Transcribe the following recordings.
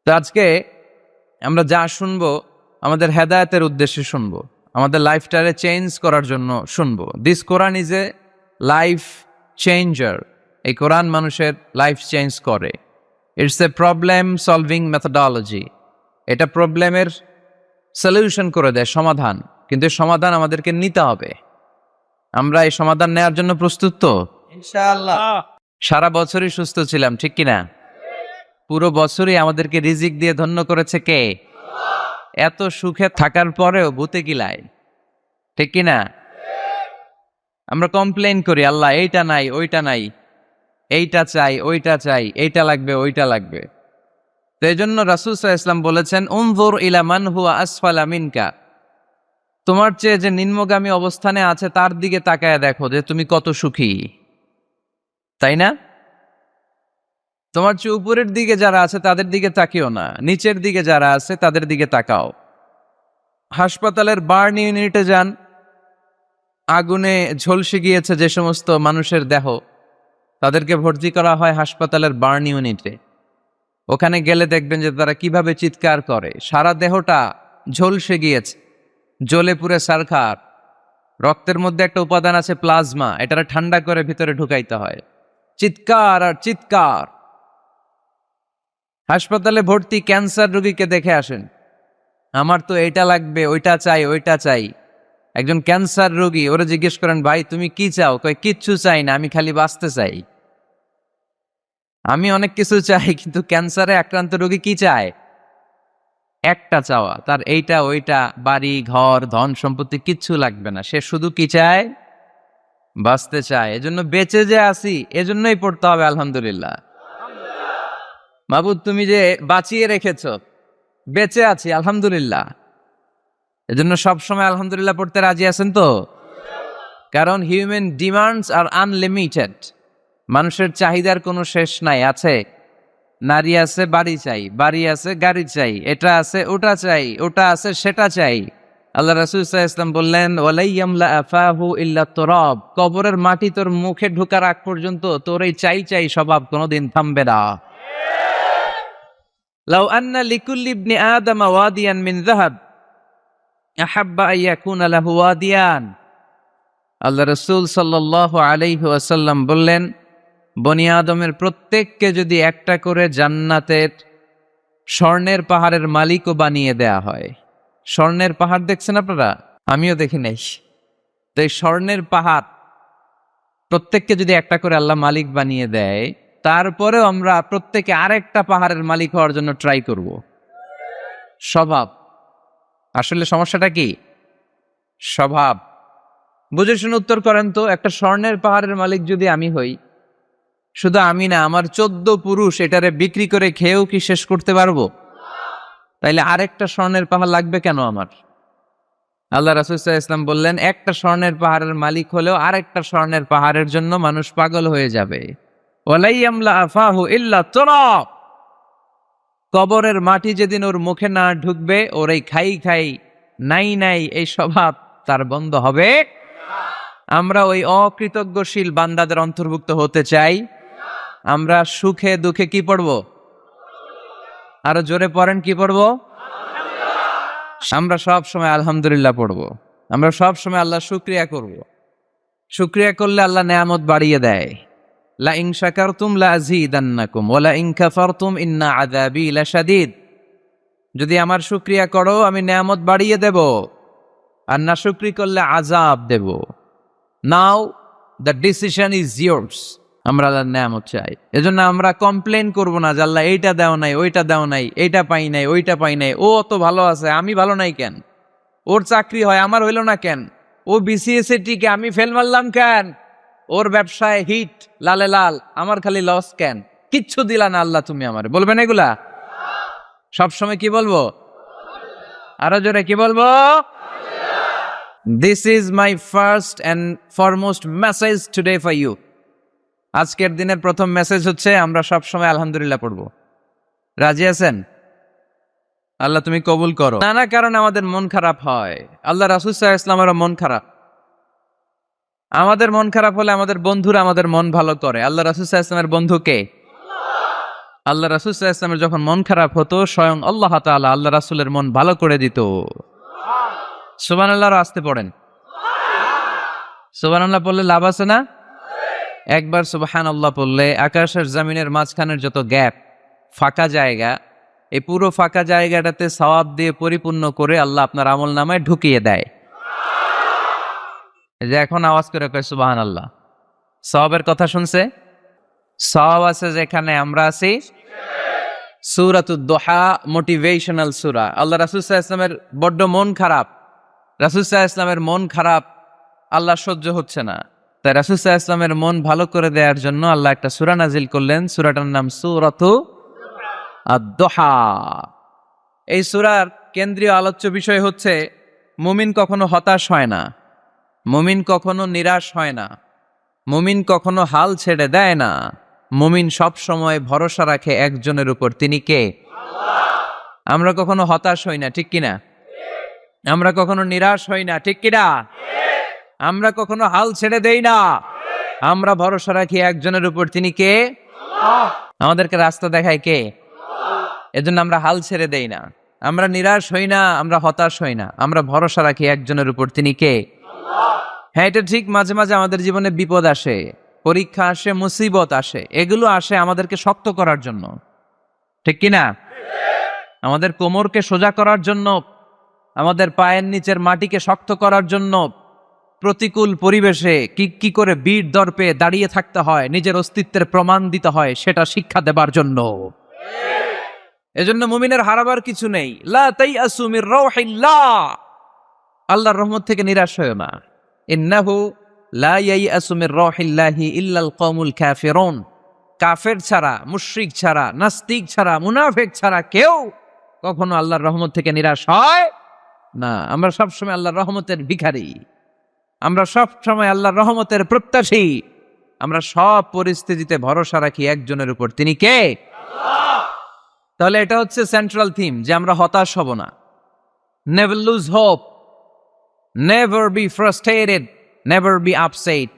তো আজকে আমরা যা শুনবো আমাদের হেদায়েতের উদ্দেশ্যে শুনবো, আমাদের লাইফটারে চেঞ্জ করার জন্য শুনবো। This Quran is a life changer. এই কোরআন মানুষের লাইফ চেঞ্জ করে। It's a problem solving methodology. এটা প্রবলেমের সলিউশন করে দেয়, সমাধান। কিন্তু এই সমাধান আমাদেরকে নিতে হবে। আমরা এই সমাধান নেওয়ার জন্য প্রস্তুত তো? ইনশাআল্লাহ। সারা বছরই সুস্থ ছিলাম, ঠিক কিনা? পুরো বছরই আমাদেরকে রিজিক দিয়ে ধন্য করেছে কে? এত সুখে থাকার পরেও ভূতে কিলায়, ঠিক কিনা? আমরা কমপ্লেইন করি, আল্লাহ এইটা নাই, ওইটা নাই, এইটা চাই, ওইটা চাই, এইটা লাগবে, ওইটা লাগবে। তো এই জন্য রাসূল সাল্লাল্লাহু আলাইহি ওয়াসাল্লাম বলেছেন, উনজুর ইলা মান হুয়া আসফালা মিনকা। তোমার চেয়ে যে নিম্নগামী অবস্থানে আছে তার দিকে তাকায় দেখো যে তুমি কত সুখী, তাই না? তোমার চেয়ে উপরের দিকে যারা আছে তাদের দিকে তাকিও না, নিচের দিকে যারা আছে তাদের দিকে তাকাও। হাসপাতালের বার্ন ইউনিটে যান, আগুনে ঝলসে গিয়েছে যে সমস্ত মানুষের দেহ, তাদেরকে ভর্তি করা হয় হাসপাতালের বার্ন ইউনিটে। ওখানে গেলে দেখবেন যে তারা কিভাবে চিৎকার করে, সারা দেহটা ঝলসে গিয়েছে, জ্বলে পুড়ে ছারখার। রক্তের মধ্যে একটা উপাদান আছে প্লাজমা, এটারে ঠান্ডা করে ভিতরে ঢুকাইতে হয়। চিৎকার আর চিৎকার। হাসপাতালে ভর্তি ক্যান্সার রোগীকে দেখে আসেন, আমার তো এইটা লাগবে, ওইটা চাই, ওইটা চাই। একজন ক্যান্সার রোগী, ওরা জিজ্ঞেস করেন, ভাই তুমি কি চাও? কয় কিচ্ছু চাই না, আমি খালি বাঁচতে চাই। আমি অনেক কিছু চাই, কিন্তু ক্যান্সারে আক্রান্ত রোগী কি চায়? একটা চাওয়া, তার এইটা ওইটা, বাড়ি ঘর ধন সম্পত্তি কিচ্ছু লাগবে না, সে শুধু কি চায়? বাঁচতে চায়। এজন্য বেঁচে যে আসি, এজন্যই পড়তে হবে আলহামদুলিল্লাহ। মাবুদ তুমি যে বাঁচিয়ে রেখেছ, বেঁচে আছি আলহামদুলিল্লাহ। এজন্য সবসময় আলহামদুলিল্লাহ পড়তে রাজি আছেন তো? কারণ হিউম্যান ডিমান্ডস আর আনলিমিটেড। মানুষের চাহিদার কোনো শেষ নাই। আছে নারী আছে, বাড়ি চাই, বাড়ি আছে, গাড়ি চাই, এটা আছে, ওটা চাই, ওটা আছে, সেটা চাই। আল্লাহ রাসূল সাল্লাল্লাহু আলাইহি ওয়াসাল্লাম বললেন, ওয়ালাইয়ামলা আফাহু ইল্লা তুরাব। কবরের মাটি তোর মুখে ঢোকার আগ পর্যন্ত তোর এই চাই চাই স্বভাব কোনোদিন থামবে না। লাউ আন্না লিকুল্লি ইবনি আদম ওয়াদিয়ান মিন যাহাব আহাব্বা আন ইয়াকুনা লাহু ওয়াদিয়ান। আল্লাহ রাসূল সাল্লাল্লাহু আলাইহি ওয়াসাল্লাম বললেন, বনি আদমের প্রত্যেককে যদি একটা করে জান্নাতের স্বর্ণের পাহাড়ের মালিকও বানিয়ে দেয়া হয়। স্বর্ণের পাহাড় দেখছেন আপনারা? আমিও দেখি নাই। তো এই স্বর্ণের পাহাড় প্রত্যেককে যদি একটা করে আল্লাহ মালিক বানিয়ে দেয়, তারপরেও আমরা প্রত্যেকে আরেকটা পাহাড়ের মালিক হওয়ার জন্য ট্রাই করব। স্বভাব। আসলে সমস্যাটা কি? স্বভাব। বুঝে শুনে উত্তর করেন তো, একটা স্বর্ণের পাহাড়ের মালিক যদি আমি হই, শুধু আমি না, আমার 14 পুরুষ এটারে বিক্রি করে খেয়েও কি শেষ করতে পারবো? তাইলে আরেকটা স্বর্ণের পাহাড় লাগবে কেন আমার? আল্লাহ রাসূল সাল্লাল্লাহু আলাইহি ওয়াসাল্লাম বললেন, একটা স্বর্ণের পাহাড়ের মালিক হলেও আরেকটা স্বর্ণের পাহাড়ের জন্য মানুষ পাগল হয়ে যাবে। ওয়ালাইয়ামলা আফাহু ইল্লা তুরাব। কবরের মাটি যেদিন ওর মুখে না ঢুকবে, ওর এই খাই খাই নাই নাই এই স্বভাব তার বন্ধ হবে। আমরা ওই অকৃতজ্ঞশীল বান্দাদের অন্তর্ভুক্ত হতে চাই। আমরা সুখে দুঃখে কি পড়বো? আরো জোরে পড়েন, কি পড়বো? আমরা সব সময় আলহামদুলিল্লাহ পড়বো। আমরা সব সময় আল্লাহ শুকরিয়া করব। শুকরিয়া করলে আল্লাহ নেয়ামত বাড়িয়ে দেয়। লা ইন শাকারতুম লা আযীদান্নাকুম ওয়া লা ইন কাফারতুম ইন্না আযাবী লাশাদীদ। যদি আমার শুকরিয়া করো আমি নেয়ামত বাড়িয়ে দেব, আর না শুকরি করলে আযাব দেব। নাও দ্য ডিসিশন ইজ ইয়ার্স। আমরা আল্লাহর নেয়ামত চাই। এজন্য আমরা কমপ্লেইন করব না যে আল্লাহ এইটা দাও নাই, ওইটা দাও নাই, এইটা পাই নাই, ওইটা পাই নাই। ও অত ভালো আছে, আমি ভালো নাই কেন? ওর চাকরি হয়, আমার হইল না কেন? ও বিসিএস এ টিকে, আমি ফেল মারলাম কেন? ওর ব্যবসায় হিট লালে লাল, আমার খালি লস কেন? কিচ্ছু দিলা না আল্লাহ তুমি আমার। বলবেন এগুলা সবসময়? কি বলবো? আরো জোরে কি বলবো? This is my first and foremost message today for you. আজকের দিনের প্রথম মেসেজ হচ্ছে আমরা সবসময় আলহামদুলিল্লাহ পড়বো। রাজি আছেন? আল্লাহ তুমি কবুল করো। নানা কারণে আমাদের মন খারাপ হয়। আল্লাহ রাসূল সাল্লাল্লাহু আলাইহি ওয়াসাল্লামেরও মন খারাপ। আমাদের মন খারাপ হলে আমাদের বন্ধুরা আমাদের মন ভালো করে। আল্লাহ রাসূল সাল্লাল্লাহু আলাইহি ওয়াসাল্লামের বন্ধু কে? আল্লাহ রাসূল সাল্লাল্লাহু আলাইহি ওয়াসাল্লামের যখন মন খারাপ হতো স্বয়ং আল্লাহ তাআলা আল্লাহ রাসূলের মন ভালো করে দিত। সুবহানাল্লাহ, আসতে পড়েন। সুবহানাল্লাহ পড়লে লাভ আছে না? একবার সুবহানাল্লাহ পড়লে আকাশের জমিনের মাঝখানের যত গ্যাপ, ফাঁকা জায়গা, এই পুরো ফাঁকা জায়গাটাতে সওয়াব দিয়ে পরিপূর্ণ করে আল্লাহ আপনার আমলনামায় ঢুকিয়ে দেয়। এই যে এখন আওয়াজ করে কয় সুবহানাল্লাহ। সওয়াবের কথা শুনছে? সওয়াব আছে যেখানে আমরা আছি। সূরাতুদ দুহা মোটিভেশনাল সূরা। আল্লাহ রাসূল সাল্লাল্লাহু আলাইহি ওয়াসাল্লামের বড্ড মন খারাপ। রাসূল সাল্লাল্লাহু আলাইহি ওয়াসাল্লামের মন খারাপ, আল্লাহ সহ্য হচ্ছে না। তাই রাসূল সাল্লাল্লাহু আলাইহি ওয়াসাল্লামের মন ভালো করে দেওয়ার জন্য আল্লাহ একটা সূরা নাজিল করলেন। সূরাটার নাম সূরাতু আদ-দুহা। এই সূরার কেন্দ্রীয় আলোচ্য বিষয় হচ্ছে মুমিন কখনো হতাশ হয় না, মুমিন কখনো নিরাশ হয় না, মুমিন কখনো হাল ছেড়ে দেয় না। মুমিন সব সময় ভরসা রাখে একজনের উপর, তিনি কে? আমরা কখনো হতাশ হই না, ঠিক কিনা? আমরা কখনো নিরাশ হই না, ঠিক কিনা? আমরা কখনো হাল ছেড়ে দেই না, আমরা ভরসা রাখি একজনের উপর, তিনি কে? আমাদেরকে রাস্তা দেখায় কে? এজন্য আমরা হাল ছেড়ে দেই না, আমরা নিরাশ হই না, আমরা হতাশ হই না, আমরা ভরসা রাখি একজনের উপর, তিনি কে? হ্যাঁ, এটা ঠিক। মাঝে মাঝে আমাদের জীবনে বিপদ আসে, পরীক্ষা আসে, মুসিবত আসে, এগুলো আসে আমাদেরকে শক্ত করার জন্য, ঠিক কিনা? আমাদের কোমরকে সোজা করার জন্য, আমাদের পায়ের নিচের মাটিকে শক্ত করার জন্য, প্রতিকূল পরিবেশে কি করে বীর দর্পে দাঁড়িয়ে থাকতে হয়, নিজের অস্তিত্বের প্রমাণ দিতে হয়, সেটা শিক্ষা দেবার জন্য। এজন্য মুমিনের হারাবার কিছু নেই। লা তাইয়াসু মির রাউহিল্লাহ, আল্লাহর রহমত থেকে নিরাশ হয়ো না। ইন্নাহু লা ইয়াইয়াসু মির রাউহিল্লাহি ইল্লাল কওমুল কাফিরুন, কাফের ছাড়া, মুশরিক ছাড়া, নাস্তিক ছাড়া, মুনাফিক ছাড়া কেউ কখনো আল্লাহর রহমত থেকে নিরাশ হয় না। আমরা সব সময় আল্লাহর রহমতের ভিখারি, আমরা সব সময় আল্লাহর রহমতের প্রত্যাশী, আমরা সব পরিস্থিতিতে ভরসা রাখি একজনের উপর, তিনি কে? তাহলে এটা হচ্ছে সেন্ট্রাল থিম, যে আমরা হতাশ হব না। Never lose hope, never be frustrated, never be upset.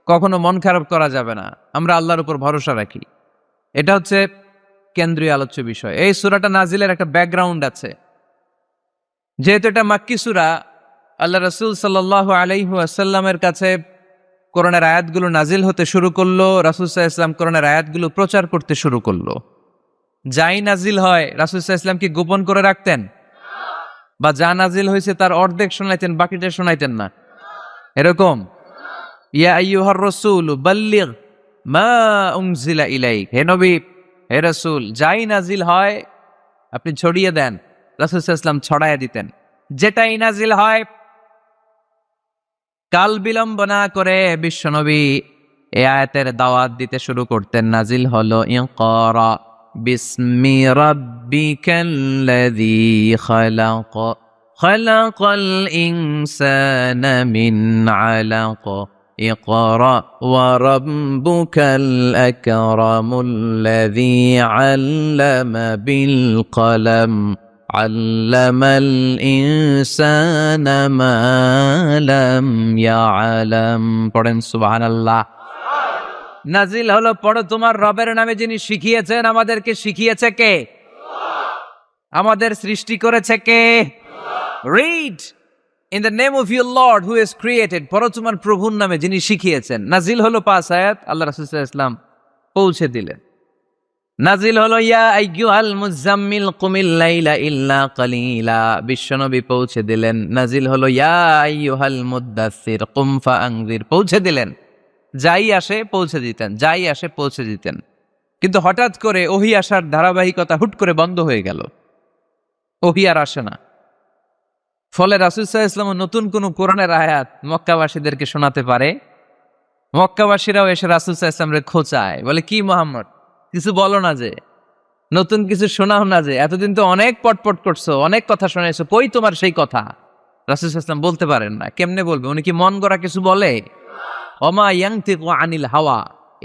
কখনো মন খারাপ করা যাবে না, আমরা আল্লাহর উপর ভরসা রাখি। এটা হচ্ছে কেন্দ্রীয় আলোচ্য বিষয়। এই সূরাটা নাজিলের একটা ব্যাকগ্রাউন্ড আছে। যেহেতু এটা মাক্কি সূরা, আল্লাহ রাসূল সাল্লাল্লাহু আলাইহি ওয়াসাল্লামের কাছে কোরআনের আয়াতগুলো নাজিল হতে শুরু করলো। রাসূল সাল্লাল্লাহু আলাইহি ওয়াসাল্লাম কোরআনের আয়াতগুলো প্রচার করতে শুরু করলো। যাই নাজিল হয় রাসূল সাল্লাল্লাহু আলাইহি ওয়াসাল্লাম কি গোপন করে রাখতেন? বা যা নাজিল হয়েছে তার অর্ধেক শোনাইতেন, বাকিটা শোনাইতেন না? এরকম? ইয়া আইয়ুহার রাসূল বাল্লিগ মা উনজিলা ইলাইক, হে নবী, হে রাসূল, যাই নাজিল হয় আপনি ছড়িয়ে দেন। রাসূল সাল্লাল্লাহু আলাইহি ওয়াসাল্লাম ছড়াইয়া দিতেন। যেটাই নাজিল হয় কাল বিলম্ব না করে বিশ্বনবী এই আয়াতের দাওয়াত দিতে শুরু করতেন। নাজিল হলো ইকরা বিসমি রাব্বিকাল্লাযী খালাক, খালাকাল ইনসানা মিন আলাক, ইকরা ওয়া রাব্বুকাল আকরামুল্লাযী আল্লামা বিল কলম, আল্লামাল ইনসানা মা লাম ইয়ালাম। পড়েন সুবহানাল্লাহ। নাজিল হলো পড়ো তোমার রবের নামে, যিনি শিখিয়েছেন। আমাদেরকে শিখিয়েছে কে? আমাদের সৃষ্টি করেছে কে? Read in the name of your lord who has created, পড়ো তোমার প্রভুর নামে যিনি শিখিয়েছেন। নাজিল হলো 5 আয়াত, আল্লাহ রাসূল সাল্লাল্লাহু আলাইহি ওয়াসাল্লাম পৌঁছে দিলেন। নাজিল হলো ইয়া আইয়ুহাল মুজাম্মিল কুমিল লাইলা ইল্লা কালিলা, বিশ্বনবী পৌঁছে দিলেন। নাজিল হলো ইয়া আইয়ুহাল মুদ্দাসসির কুম ফাআনজির, পৌঁছে দিলেন। যাই আসে পৌঁছে দিতেন, যাই আসে পৌঁছে দিতেন। কিন্তু হঠাৎ করে ওহী আসার ধারাবাহিকতা হুট করে বন্ধ হয়ে গেল, ওহী আর আসে না। ফলে রাসূল সাল্লাল্লাহু আলাইহি ওয়াসাল্লাম নতুন কোন কোরআনের আয়াত মক্কাবাসীদেরকে শোনাতে পারে? মক্কাবাসীরাও এসে রাসূল সাল্লাল্লাহু আলাইহি ওয়াসাল্লামকে খোঁচায়, বলে কি মুহাম্মদ, কিছু বলো না, যে নতুন কিছু শোনাও না, যে এতদিন তো অনেক পটপট করছো, অনেক কথা শোনাইছো, কই তোমার সেই কথা? রাসূল সাল্লাল্লাহু আলাইহি ওয়াসাল্লাম বলতে পারেন না। কেমনে বলবে? উনি কি মন গড়া কিছু বলে? ওমা ইয়ানতিকু আনিল হাওয়া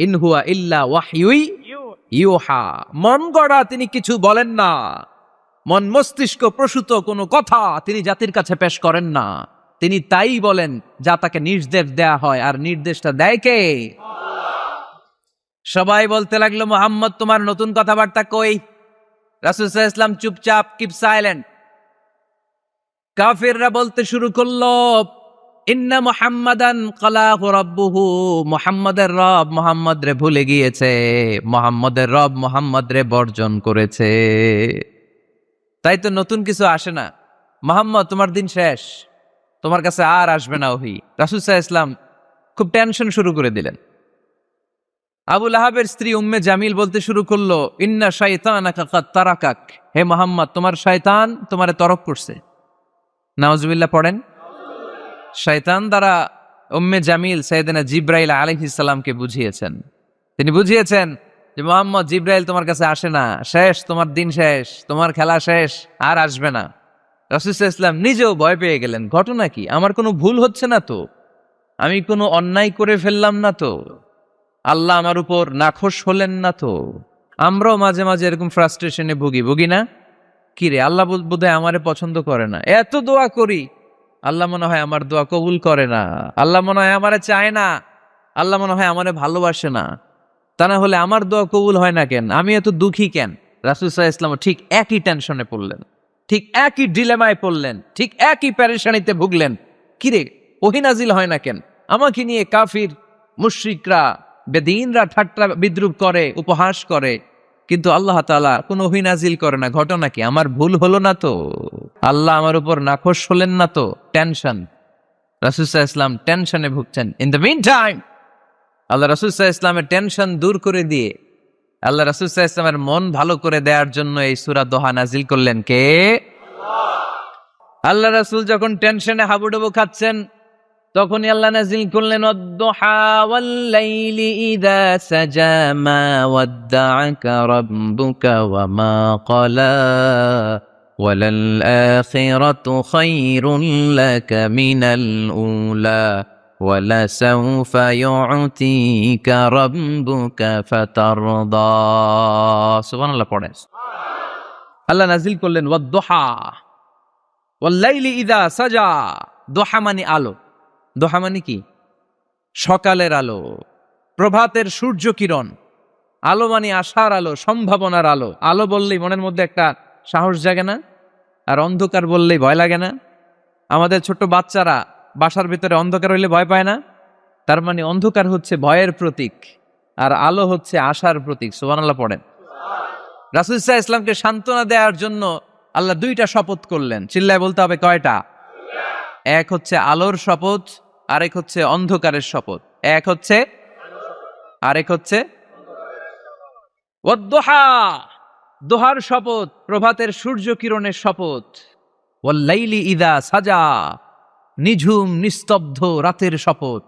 ইন হুয়া ইল্লা ওয়াহয়ুই ইউহা, মন গড়া তিনি কিছু বলেন না, মন মস্তিষ্ক প্রসূত কোনো কথা তিনি জাতির কাছে পেশ করেন না। তিনি তাই বলেন যা তাকে নির্দেশ দেয়া হয়, আর নির্দেশটা দেয় কে? সবাই বলতে লাগলো, মুহাম্মদ তোমার নতুন কথাবার্তা কই? রাসূল সাল্লাল্লাহু আলাইহি ওয়াসাল্লাম চুপচাপ, কিপ সাইলেন্ট। কাফিররা বলতে শুরু করলো, ইন্না মুহাম্মাদান কালাহু রাব্বুহু, মুহাম্মাদের রব মুহাম্মদ রে ভুলে গিয়েছে, মুহাম্মাদের রব মুহাম্মদ রে বর্জন করেছে। তাই তো নতুন কিছু আসে না। মুহাম্মদ তোমার দিন শেষ, তোমার কাছে আর আসবে না ওহী। রাসূল সাল্লাল্লাহু আলাইহি ওয়াসাল্লাম খুব টেনশন শুরু করে দিলেন। আবু লাহাবের স্ত্রী উম্মে জামিল বলতে শুরু করলো, ইন্না শাইতানাকা কাদ তারাকাক, হে মুহাম্মদ তোমার শয়তান তোমারে তরক করছে। নাউজুবিল্লাহ পড়েন। শয়তান দ্বারা উম্মে জামিল সাইয়েদনা জিবরাইল আলাইহিস সালামকে বুঝিয়েছেন। তিনি বুঝিয়েছেন যে মুহাম্মদ, জিবরাইল তোমার কাছে আসে না, শেষ, তোমার দিন শেষ, তোমার খেলা শেষ, আর আসবে না। রাসূল সাল্লাল্লাহু আলাইহি ওয়াসাল্লাম নিজেও ভয় পেয়ে গেলেন। ঘটনা কি? আমার কোনো ভুল হচ্ছে না তো? আমি কোনো অন্যায় করে ফেললাম না তো? আল্লাহ আমার উপর নাখোশ হলেন না তো? আমরাও মাঝে মাঝে এরকম ফ্রাস্ট্রেশনে ভুগি না? কি রে, আল্লাহ বোধহয় আমারে পছন্দ করে না, এত দোয়া করি, আল্লাহ মনে হয় আমার দোয়া কবুল করে না, আল্লাহ মনে হয় আমারে চায় না, আল্লাহ মনে হয় আমারে ভালোবাসে না। তা না হলে আমার দোয়া কবুল হয় না কেন? আমি এত দুঃখী কেন? রাসূল সাল্লাল্লাহু আলাইহি ওয়াসাল্লাম ঠিক একই টেনশনে পড়লেন, ঠিক একই ডিলেমায় পড়লেন, ঠিক একই পেরেশানিতে ভুগলেন। কিরে, ওহী নাজিল হয় না কেন? আমাকে নিয়ে কাফির মুশরিকরা বেদিনরা ঠাট্টা বিদ্রুপ করে, উপহাস করে, কিন্তু আল্লাহ তাআলা কোনো ওহী নাজিল করে না। ঘটনা কি? আমার ভুল হলো না তো? আল্লাহ আমার উপর নাখোশ হলেন না তো? টেনশন। রাসূল সাল্লাল্লাহু আলাইহি ওয়াসাল্লাম টেনশনে ভুগছেন। ইন দ্য মিন টাইম আল্লাহ রাসূল সাল্লাল্লাহু আলাইহি ওয়াসাল্লামের টেনশন দূর করে দিয়ে আল্লাহ রাসূল সাল্লাল্লাহু আলাইহি ওয়াসাল্লামের মন ভালো করে দেওয়ার জন্য এই সূরা দোহা নাজিল করলেন কে? আল্লাহ রাসূল যখন টেনশনে হাবুডুবু খাচ্ছেন, তখনই আল্লাহ নাজিল করলেন, ওয়াদ-দুহা ওয়াল-লাইলি ইযা সাজা মা ওয়াদ্দা'আকা রাব্বুকা ওয়া মা ক্বালা ওয়ালাল আখিরাতু খায়রুল লাকা মিনাল উলা ওয়ালাসাউফা ইউ'তিকা রাব্বুকা ফাতারদা। সুবহানাল্লাহ পড়েন। আল্লাহ নাজিল করলেন ওয়াদ-দুহা ওয়াল-লাইলি ইযা সাজা। দোহা মানে আলো। দোহা মানে কি? সকালের আলো, প্রভাতের সূর্য কিরণ। আলো মানে আশার আলো, সম্ভাবনার আলো। আলো বললেই মনের মধ্যে একটা সাহস জাগে না? আর অন্ধকার বললেই ভয় লাগে না? আমাদের ছোট্ট বাচ্চারা বাসার ভিতরে অন্ধকার হইলে ভয় পায় না? তার মানে অন্ধকার হচ্ছে ভয়ের প্রতীক, আর আলো হচ্ছে আশার প্রতীক। সুবহানাল্লাহ পড়েন। রাসূল সাল্লাল্লাহু আলাইহি ওয়াসাল্লামকে সান্ত্বনা দেওয়ার জন্য আল্লাহ দুইটা শপথ করলেন। চিল্লায় বলতে হবে কয়টা? এক হচ্ছে আলোর শপথ, আরেক হচ্ছে অন্ধকারের শপথ। এক হচ্ছে, আরেক হচ্ছে ওয়াদ-দুহা, দোহার শপথ, প্রভাতের সূর্য কিরণের শপথ। ওয়াল-লাইলি ইযা সাজা, নিঝুম নিস্তব্ধ রাতের শপথ।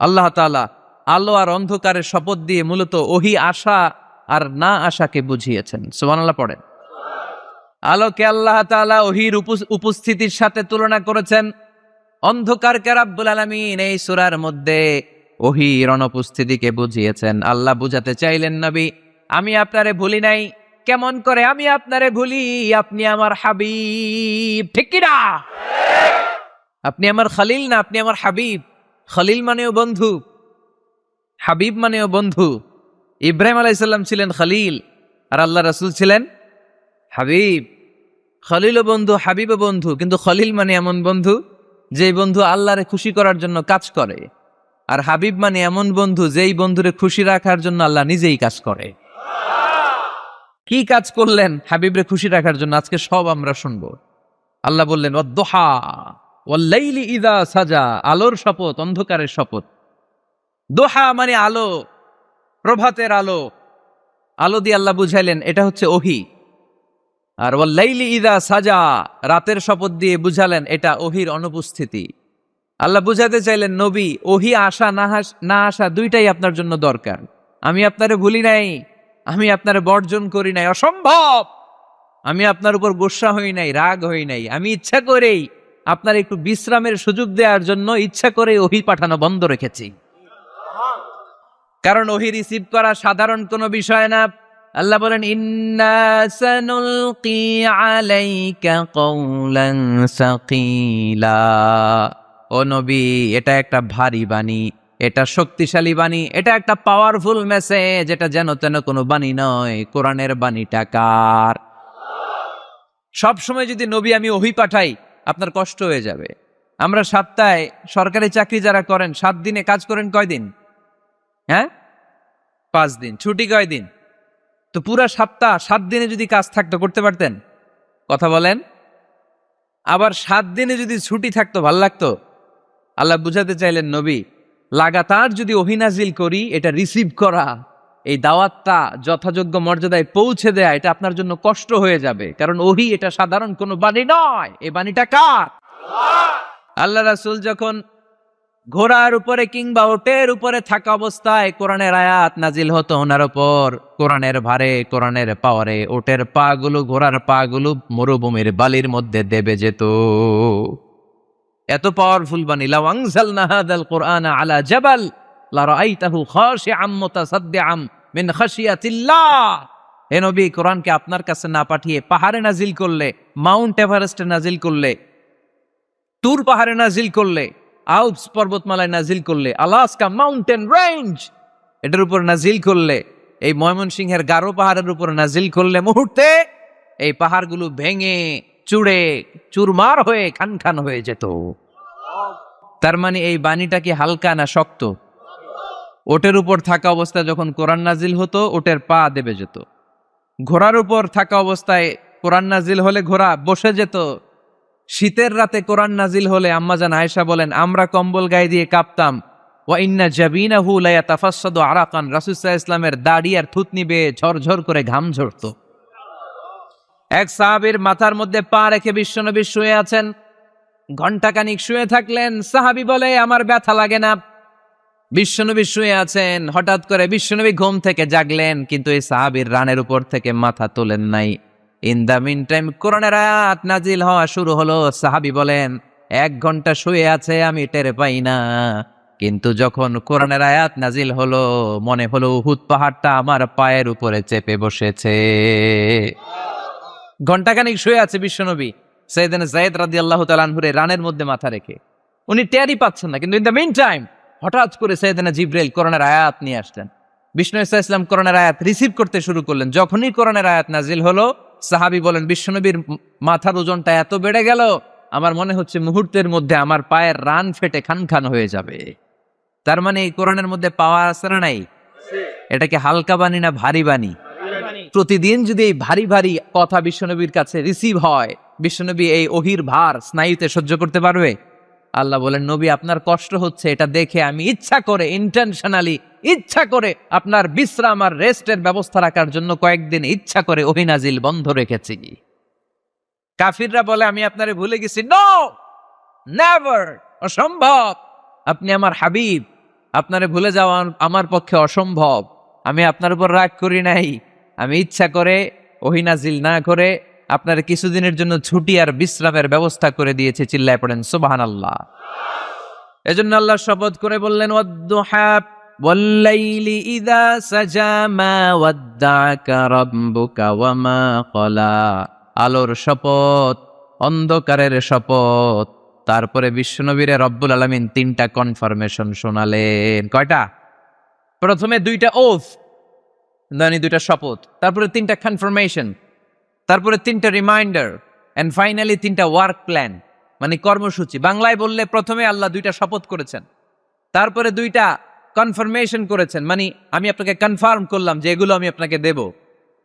আল্লাহ তাআলা আলো আর অন্ধকারের শপথ দিয়ে মূলত ওহী আশা আর না আশাকে বুঝিয়েছেন। সুবহানাল্লাহ পড়েন। আলোকে আল্লাহ তাআলা ওহীর উপস্থিতির সাথে তুলনা করেছেন। অন্ধকারকে রাব্বুল আলামিন এই সূরার মধ্যে ওহীর অনুপস্থিতিকে বুঝিয়েছেন। আল্লাহ বুঝাতে চাইলেন, নবী আমি আপনারে ভুলি নাই। কেমন করে আমি আপনারে ভুলি? আপনি আমার হাবিব, ঠিক কি না? আপনি আমার খলিল না, আপনি আমার হাবিব। খলিল মানেও বন্ধু, হাবিব মানেও বন্ধু। ইব্রাহিম আলাইহিস সালাম ছিলেন খলিল, আর আল্লাহ রাসূল ছিলেন হাবিব। খলিলও বন্ধু, হাবিবও বন্ধু, কিন্তু খলিল মানে এমন বন্ধু যেই বন্ধু আল্লাহরে খুশি করার জন্য কাজ করে, আর হাবিব মানে এমন বন্ধু যেই বন্ধুরে খুশি রাখার জন্য আল্লাহ নিজেই কাজ করে। কি কাজ করলেন হাবিবরে খুশি রাখার জন্য? আজকে সব আমরা শুনবো। আল্লাহ বললেন ওয়াদ-দুহা ওয়াল-লাইলি ইযা সাজা, আলোর শপথ, অন্ধকারের শপথ। দোহা মানে আলো, প্রভাতের আলো। আলো দিয়ে আল্লাহ বুঝাইলেন এটা হচ্ছে ওহী। আর ওয়াল-লাইলি ইযা সাজা, রাতের শপথ দিয়ে বুঝালেন এটা ওহীর অনুপস্থিতি। আল্লাহ বুঝাতে চাইলেন, নবী ওহী আসা না আসা দুইটাই আপনার জন্য দরকার। আমি আপনারে ভুলি নাই, আমি আপনারে বর্জন করি নাই, অসম্ভব। আমি আপনার উপর গোসা হই নাই, রাগ হই নাই। আমি ইচ্ছা করেই আপনার একটু বিশ্রামের সুযোগ দেওয়ার জন্য ইচ্ছা করে ওহী পাঠানো বন্ধ রেখেছি। কারণ ওহী রিসিভ করা সাধারণ কোনো বিষয় না। আল্লাহ বলেন, ইন্না সানুলকি আলাইকা কওলান সাকিলা। ও নবী, এটা একটা ভারী বাণী, এটা শক্তিশালী বাণী, এটা একটা পাওয়ারফুল মেসেজ, এটা যেন তেন কোনো বাণী নয়। কোরআনের বাণীটা কার? সব সময় যদি নবী আমি ওহী পাঠাই আপনার কষ্ট হয়ে যাবে। আমরা সপ্তাহে সরকারি চাকরি যারা করেন 7 দিনে কাজ করেন কয়দিন? হ্যাঁ, 5 দিন। ছুটি কয়দিন? তো পুরা সপ্তাহ 7 দিনে যদি কাজ থাকতো করতে পারতেন? কথা বলেন। আবার 7 দিনে যদি ছুটি থাকতো ভাল লাগতো? আল্লাহ বুঝাতে চাইলেন নবী লাগাতার যদি ওহী নাজিল করি, এটা রিসিভ করা, এই দাওয়াতটা যথাযোগ্য মর্যাদায় পৌঁছে দেয়া, এটা আপনার জন্য কষ্ট হয়ে যাবে। কারণ ওহী এটা সাধারণ কোনো বাণী নয়, এই বাণীটা কার? আল্লাহ রাসূল যখন ঘোড়ার উপরে কিংবা ওটের উপরে থাকা অবস্থায় কোরআনের আয়াত নাজিল হতো ওনার উপর, কোরআনের ভারে, কোরআনের পাওয়ারে ওটের পা গুলো, ঘোড়ার পা গুলো মরুভূমির বালির মধ্যে দেবে যেত। এত পাওয়ারফুল বাণী। লাউ আনজালনা হাযাল কুরআনা আলা জাবাল লারাআইতাহু খাশিআম মুতাসাদ্দিআম মিন খাশিয়াতিল্লাহ। হে নবী, কোরআনকে আপনার কাছে না পাঠিয়ে পাহাড়ে নাজিল করলে, মাউন্ট এভারেস্টে নাজিল করলে, তুর পাহাড়ে নাজিল করলে, আল্পস পর্বতমালায় নাজিল করলে, আলাস্কা মাউন্টেন রেঞ্জ এটার উপর নাজিল করলে, এই ময়মনসিংহের গারো পাহাড়ের উপর নাজিল করলে, মুহূর্তে এই পাহাড়গুলো ভেঙে চুড়ে চুরমার হয়ে খান খান হয়ে যেত। তার মানে এই বাণীটা কি হালকা না শক্ত? ওটের উপর থাকা অবস্থায় যখন কোরআন নাজিল হতো ওটের পা দেবে যেত। ঘোড়ার উপর থাকা অবস্থায় কোরআন নাজিল হলে ঘোড়া বসে যেত। শীতের রাতে কোরআন নাজিল হলে আম্মাজান আয়েশা বলেন আমরা কম্বল গায়ে দিয়ে কাঁপতাম। ওয়া ইন্না জাবিনাহু লা ইয়াতাফাসসাদু আরাকান, রাসূল সাল্লাল্লাহু আলাইহি ওয়াসাল্লামের দাড়ি আর থুতনি বেয়ে ঝরঝর করে ঘাম ঝরতো। এক সাহাবীর মাথার মধ্যে পা রেখে বিশ্বনবী শুয়ে আছেন, ঘন্টাখানিক শুয়ে থাকলেন। সাহাবী বলে আমার ব্যথা লাগে না। বিশ্বনবী শুয়ে আছেন, হঠাৎ করে বিশ্বনবী ঘুম থেকে জাগলেন, কিন্তু এই সাহাবীর রানের উপর থেকে মাথা তোলেন নাই। ইন দ্য মিন টাইম কোরআনের আয়াত নাজিল হওয়া শুরু হলো। সাহাবী বলেন 1 ঘন্টা শুয়ে আছে আমি টের পাই না, কিন্তু যখন কোরআনের আয়াত নাজিল হলো মনে হলো উহুদ পাহাড়টা আমার পায়ের উপরে চেপে বসেছে। ঘন্টাখানিক শুয়ে আছে বিশ্বনবী সাইয়েদনা যায়েদ রাদিয়াল্লাহু তাআলা আনহুর রানের মধ্যে মাথা রেখে, উনি টেরই পাচ্ছেন না। কিন্তু ইন দ্য মিন টাইম হঠাৎ করে সাইয়েদনা জিবরাইল কোরআনের আয়াত নিয়ে আসলেন। বিষ্ণু ইসা ইসলাম কোরআনের আয়াত রিসিভ করতে শুরু করলেন। যখনই কোরআনের আয়াত নাজিল হলো সাহাবী বলেন বিশ্বনবীর মাথার ওজনটা এত বেড়ে গেল আমার মনে হচ্ছে মুহূর্তের মধ্যে আমার পায়ের রান ফেটে খান খান হয়ে যাবে। তার মানে এই কোরআনের মধ্যে পাওয়ার আছে না নাই? এটাকে হালকা বাণী না ভারী বাণী? প্রতিদিন যদি এই ভারী ভারী কথা বিশ্বনবীর কাছে রিসিভ হয়, বিশ্বনবী এই ওহির ভার স্নায়ুতে সহ্য করতে পারবে? আল্লাহ বলেন নবী আপনার কষ্ট হচ্ছে, এটা দেখে আমি ইচ্ছা করে ইন্টেনশনালি ইচ্ছা করে আপনার বিশ্রাম আর রেস্টের ব্যবস্থা রাখার জন্য কয়েকদিন ইচ্ছা করে ওহী নাজিল বন্ধ রেখেছি। কাফিররা বলে আমি আপনারে ভুলে গেছি। নো, নেভার, অসম্ভব। আপনি আমার হাবিব, আপনারে ভুলে যাওয়া আমার পক্ষে অসম্ভব। আমি আপনার উপর রাগ করি নাই, আমি ইচ্ছা করে ওহী নাজিল না করে আপনার কিছুদিনের জন্য ছুটি আর বিশ্রামের ব্যবস্থা করে দিয়েছে। চিল্লায় পড়েন সুবহানাল্লাহ। এজন্য আল্লাহ শপথ করে বললেন ওয়াদ-দুহা ওয়াল-লাইলি ইযা সাজা মা ওয়াদ্দাআকা রাব্বুকা ওয়া মা ক্বালা। আলোর শপথ, অন্ধকারের শপথ। তারপরে বিশ্বনবীরে রব্বুল আলামিন 3টা কনফার্মেশন শোনালেন। কয়টা? প্রথমে 2টা ওথ, মানে 2টা শপথ, তারপরে 3টা কনফার্মেশন, তারপরে 3টা রিমাইন্ডার, এন্ড ফাইনালি 3টা ওয়ার্ক প্ল্যান, মানে কর্মসূচি। বাংলায় বললে প্রথমে আল্লাহ 2টা শপথ করেছেন, তারপরে 2টা কনফার্মেশন করেছেন, মানে আমি আপনাকে কনফার্ম করলাম যে এগুলো আমি আপনাকে দেব।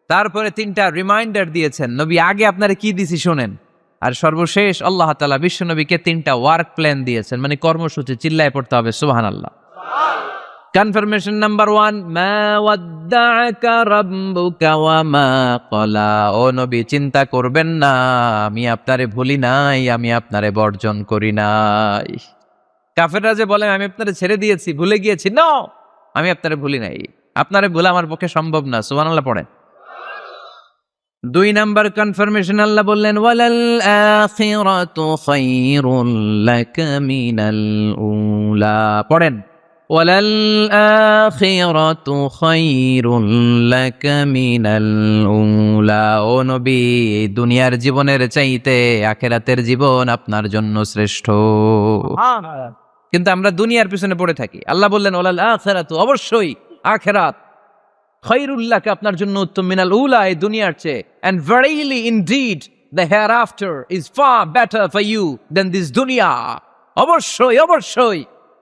তারপরে 3টা রিমাইন্ডার দিয়েছেন, নবী আগে আপনারা কি দিছি শোনেন। আর সর্বশেষ আল্লাহ তাআলা বিশ্বনবীকে 3টা ওয়ার্ক প্ল্যান দিয়েছেন, মানে কর্মসূচি। চিল্লায় পড়তে হবে সুবহানাল্লাহ। কনফার্মেশন নাম্বার 1, মা ওয়াদ্দাআকা রাব্বুকা ওয়া মা ক্বালা। ও নবী চিন্তা করবেন না, আমি আপনারে ভুলি নাই, আমি আপনারে বর্জন করি নাই। কাফেররা যে বলে আমি আপনারে ছেড়ে দিয়েছি, ভুলে গিয়েছি, নো, আমি আপনারে ভুলি নাই, আপনারে ভুলা আমার পক্ষে সম্ভব না। সুবহানাল্লাহ পড়েন। 2 নাম্বার কনফার্মেশন আল্লাহ বললেন ওয়ালাল আখিরাতু খায়রুল লাকা মিনাল উলা। পড়েন ওয়ালাল আখিরাতু খায়রুল লাকা মিনাল উলা। ও নবী দুনিয়ার জীবনের চাইতে আখিরাতের জীবন আপনার জন্য শ্রেষ্ঠ। কিন্তু আমরা দুনিয়ার পিছনে পড়ে থাকি। আল্লাহ বললেন ওয়ালাল আখিরাতু, অবশ্যই আখিরাত খায়রুল লাকা, আপনার জন্য উত্তম, মিনাল উলা, এই দুনিয়ার চেয়ে, and verily indeed the hereafter is far better for you than this দুনিয়া। অবশ্যই অবশ্যই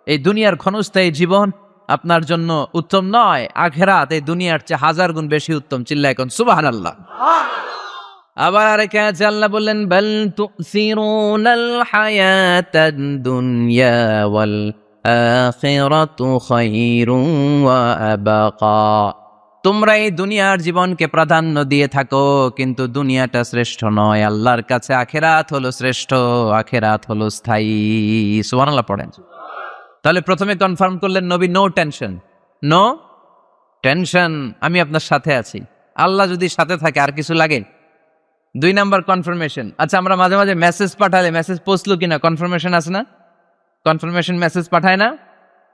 এই দুনিয়ার ক্ষণস্থায়ী জীবন আপনার জন্য উত্তম নয়, আখিরাত এই দুনিয়ার চেয়ে হাজার গুণ বেশি উত্তম। চিল্লায় কোন সুবহানাল্লাহ। আবার আরেক আয়াতে আল্লাহ বললেন বাল তুসিরুনাল হায়াতাদ দুনিয়া ওয়াল আখিরাতু খায়রুন ওয়া আবাকা। তোমরা এই দুনিয়ার জীবনকে প্রাধান্য দিয়ে থাকো, কিন্তু দুনিয়াটা শ্রেষ্ঠ নয়, আল্লাহর কাছে আখিরাত হলো শ্রেষ্ঠ, আখিরাত হলো স্থায়ী। সুবহানাল্লাহ পড়েন। তাহলে প্রথমে কনফার্ম করলেন নবী নো টেনশন, নো টেনশন, আমি আপনার সাথে আছি। আল্লাহ যদি সাথে থাকে আর কিছু লাগে? 2 নাম্বার কনফার্মেশন। আচ্ছা, আমরা মাঝে মাঝে মেসেজ পাঠালে মেসেজ পৌঁছলো কিনা কনফার্মেশন আছে না? কনফার্মেশন মেসেজ পাঠায় না?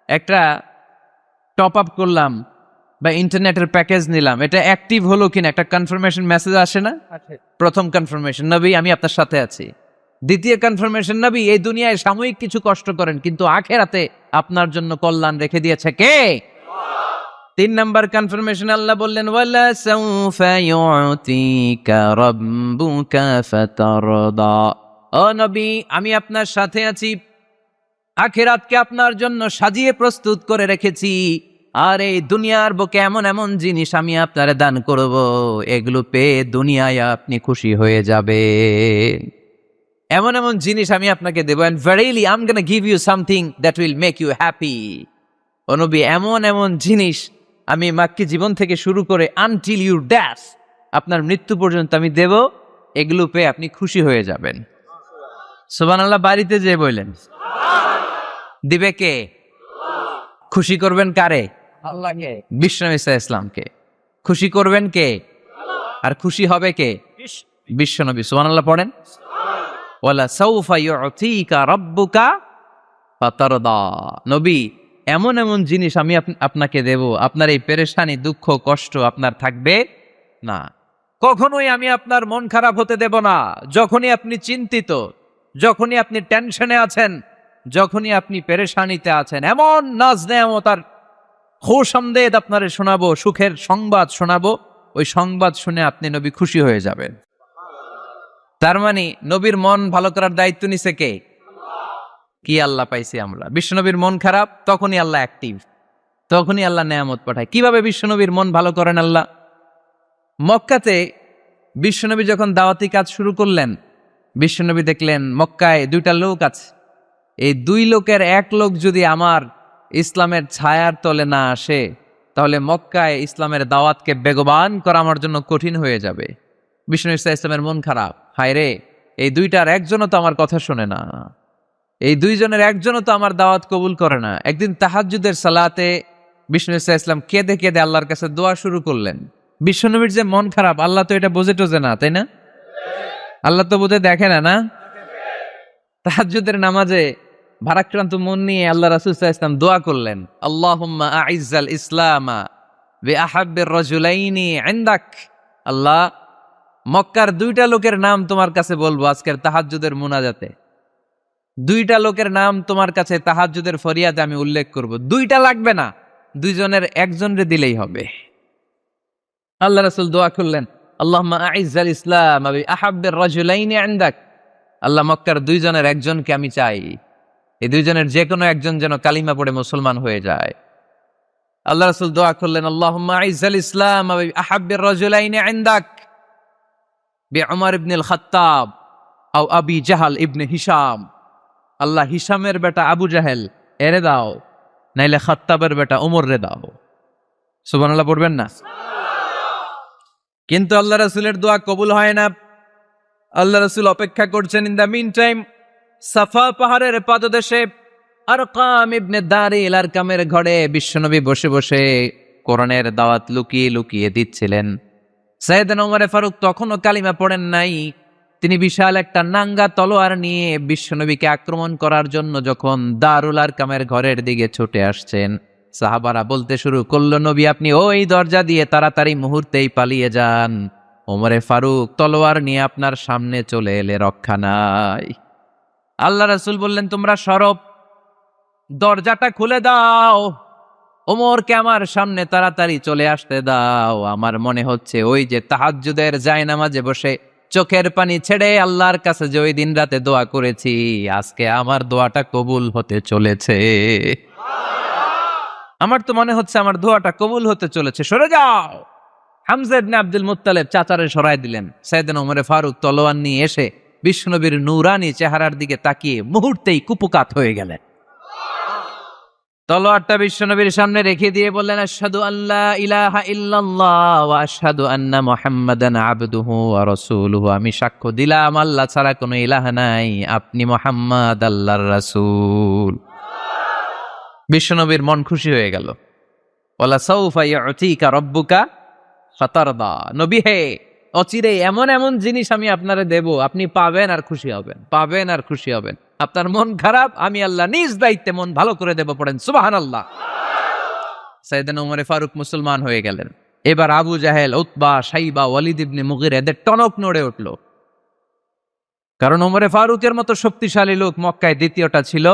একটা টপ আপ করলাম বা ইন্টারনেটের প্যাকেজ নিলাম, এটা অ্যাক্টিভ হলো কিনা একটা কনফার্মেশন মেসেজ আসে না? প্রথম কনফার্মেশন, নবী আমি আপনার সাথে আছি। দ্বিতীয় কনফার্মেশন, নবী এই দুনিয়ায় সাময়িক কিছু কষ্ট করেন, কিন্তু আখিরাতে আপনার জন্য কল্যাণ রেখে দিয়েছে কে? 3 নাম্বার কনফার্মেশন, আল্লাহ বললেন ওয়ালা সাউফা ইউতিকা রাব্বুকা ফাতারদা। ও নবী আমি আপনার সাথে আছি, আখিরাতকে আপনার জন্য সাজিয়ে প্রস্তুত করে রেখেছি, আর এই দুনিয়ার বুকে এমন এমন জিনিস আমি আপনারে দান করব, এগুলো পেয়ে দুনিয়ায় আপনি খুশি হয়ে যাবে। এমন এমন জিনিস আমি আপনাকে দেব, and verily I'm gonna give you something that will make you happy. ও নবী এমন এমন জিনিস আমি মাক্কি জীবন থেকে শুরু করে until your death, আপনার মৃত্যু পর্যন্ত আমি দেব, এগুলো পেয়ে আপনি খুশি হয়ে যাবেন। সুবহানাল্লাহ। বাড়িতে যে বললেন দিবে কে? খুশি করবেন কারে? আল্লাহকে, বিশ্বনবী সাল্লাল্লাহু আলাইহি ইসলামকে। খুশি করবেন কে? আর খুশি হবে কে? বিশ্বনবী। সুবহানাল্লাহ পড়েন। ওয়ালা সাউফা ইউতিকা রাব্বুকা ফাতারদা। নবী এমন এমন জিনিস আমি আপনাকে দেব, আপনার এই পেরেশানি দুঃখ কষ্ট আপনার থাকবে না। কখনোই আমি আপনার মন খারাপ হতে দেব না। যখনই আপনি চিন্তিত, যখনই আপনি টেনশনে আছেন, যখনই আপনি পেরেশানিতে আছেন, এমন নাজ নেয়ামত আর খুশামদেদ আপনারে শোনাবো, সুখের সংবাদ শোনাবো, ওই সংবাদ শুনে আপনি নবী খুশি হয়ে যাবেন। তার মানে নবীর মন ভালো করার দায়িত্ব নিছে কে? কি আল্লাহ পাইছি আমরা। বিশ্বনবীর মন খারাপ, তখনই আল্লাহ অ্যাক্টিভ, তখনই আল্লাহ নেয়ামত পাঠায়। কিভাবে বিশ্বনবীর মন ভালো করেন আল্লাহ? মক্কাতে বিশ্বনবী যখন দাওয়াতি কাজ শুরু করলেন, বিশ্বনবী দেখলেন মক্কায় 2টা লোক আছে, এই 2 লোকের এক লোক যদি আমার ইসলামের ছায়ার তলে না আসে, তাহলে মক্কায় ইসলামের দাওয়াতকে বেগবান করা আমার জন্য কঠিন হয়ে যাবে। বিষ্ণু ইসলামের মন খারাপ, হায় রে, এই 2টার একজনও তো আমার কথা শোনে না, এই 2 জনের একজনও তো আমার দাওয়াত কবুল করে না। একদিন তাহাজ্জুদের সালাতে বিষ্ণু ইসলাম কেঁদে কেঁদে আল্লাহর কাছে দোয়া শুরু করলেন। বিশ্বনবীর যে মন খারাপ, আল্লাহ তো এটা বোঝে টোঝে না, তাই না? আল্লাহ তো বোঝে দেখে না, না? তাহাজ্জুদের নামাজে ভারাক্রান্ত মন নিয়ে আল্লাহ রাসূল সাল্লাল্লাহু আলাইহি ওয়াসাল্লাম দোয়া করলেন, আল্লাহুম্মা আইজ্জাল ইসলামা বিআহাব্বির রাজুলাইনি ইনদাক। আল্লাহ, মক্কার 2টা লোকের নাম তোমার কাছে বলবো আজকের তাহাজ্জুদের মুনাজাতে। 2টা লোকের নাম তোমার কাছে তাহাজ্জুদের ফরিয়াদে আমি উল্লেখ করব। 2টা লাগবে না, 2 জনের একজনরে দিলেই হবে। আল্লাহ রাসূল দোয়া করলেন, আল্লাহুম্মা আইজ্জাল ইসলামা বিআহাব্বির রাজুলাইনি ইনদাক। আল্লাহ, মক্কার 2 জনের একজনকে আমি চাই, এই 2 জনের যে কোনো একজন যেন কালিমা পড়ে মুসলমান হয়ে যায়। আল্লাহ রাসূল দোয়া করলেন, আল্লাহুম্মা আইজ্জাল ইসলামা বিআহাব্বির রাজুলাইনি ইনদাক বিউমর ইবনুল খাত্তাব আও আবি জাহল ইবনে হিশাম। আল্লাহ, হিশামের বেটা আবু জাহেল এরে দাও, নাইলে খাত্তাবের বেটা ওমর রে দাও। সুবহানাল্লাহ পড়বেন না? কিন্তু আল্লাহ রাসূলের দোয়া কবুল হয় না। আল্লাহ রাসূল অপেক্ষা করছেন। ইন দ্য মিন টাইম সাফা পাহাড়ের পাদদেশে আরকাম ইবনে দারিল আরকামের ঘরে বিশ্বনবী বসে বসে কোরআনের দাওয়াত লুকিয়ে লুকিয়ে দিচ্ছিলেন। সাইয়েদনা ওমর ফারুক তখনও কালিমা পড়েন নাই। তিনি বিশাল একটা নাঙ্গা তলোয়ার নিয়ে বিশ্বনবীকে আক্রমণ করার জন্য যখন দারুল আরকামের ঘরের দিকে ছুটে আসছেন, সাহাবারা বলতে শুরু করলো, নবী আপনি ওই দরজা দিয়ে তাড়াতাড়ি মুহূর্তেই পালিয়ে যান, ওমরে ফারুক তলোয়ার নিয়ে আপনার সামনে চলে এলে রক্ষা নাই। আল্লাহ রাসূল বললেন, তোমরা সরব, দরজাটা খুলে দাও, ওমরকে আমার সামনে তাড়াতাড়ি চলে আসতে দাও। আমার মনে হচ্ছে ওই যে তাহাজ্জুদের জায়নামাজে বসে চোখের পানি ছেড়ে আল্লাহর কাছে যে ওই দিন রাতে দোয়া করেছি, আজকে আমার দোয়াটা কবুল হতে চলেছে। আমার তো মনে হচ্ছে আমার দোয়াটা কবুল হতে চলেছে, সরে যাও। হামজা ইবনে আব্দুল মুত্তালিব চাচারে সরাই দিলেন। সাইয়েদনা ওমরে ফারুক তলোয়ার নিয়ে এসে বিশ্বনবীর নূরানি চেহারার দিকে তাকিয়ে মুহূর্তেই কুপুকাত হয়ে গেলেন। তলোয়ারটা বিশ্বনবীর সামনে রেখে দিয়ে বললেন, আশহাদু আল্লা ইলাহা ইল্লাল্লাহ ওয়া আশহাদু আন্না মুহাম্মাদান আবদুহু ওয়া রাসূলুহু। আমি সাক্ষ্য দিলাম আল্লাহ ছাড়া কোনো ইলাহ নাই, আপনি মুহাম্মদ আল্লাহর রাসূল। বিশ্বনবীর মন খুশি হয়ে গেল। ওয়ালা সাউফা ইউতিকা রাব্বুকা ফাতারদা। নবী হে, অচিরে এমন এমন জিনিস আমি আপনারে দেব, আপনি পাবেন আর খুশি হবেন, পাবেন আর খুশি হবেন। আপনার মন খারাপ, আমি আল্লাহ নিজ দায়িত্বে মন ভালো করে দেব। পড়েন সুবহানাল্লাহ। সাইয়েদনা ওমর ফারুক মুসলমান হয়ে গেলেন। এবার আবু জাহেল, উতবা, শাইবা, ওয়ালিদ ইবনে মুগিরা এদের টনক নড়ে উঠল। কারণ ওমরে ফারুকের মতো শক্তিশালী লোক মক্কায় দ্বিতীয়টা ছিল।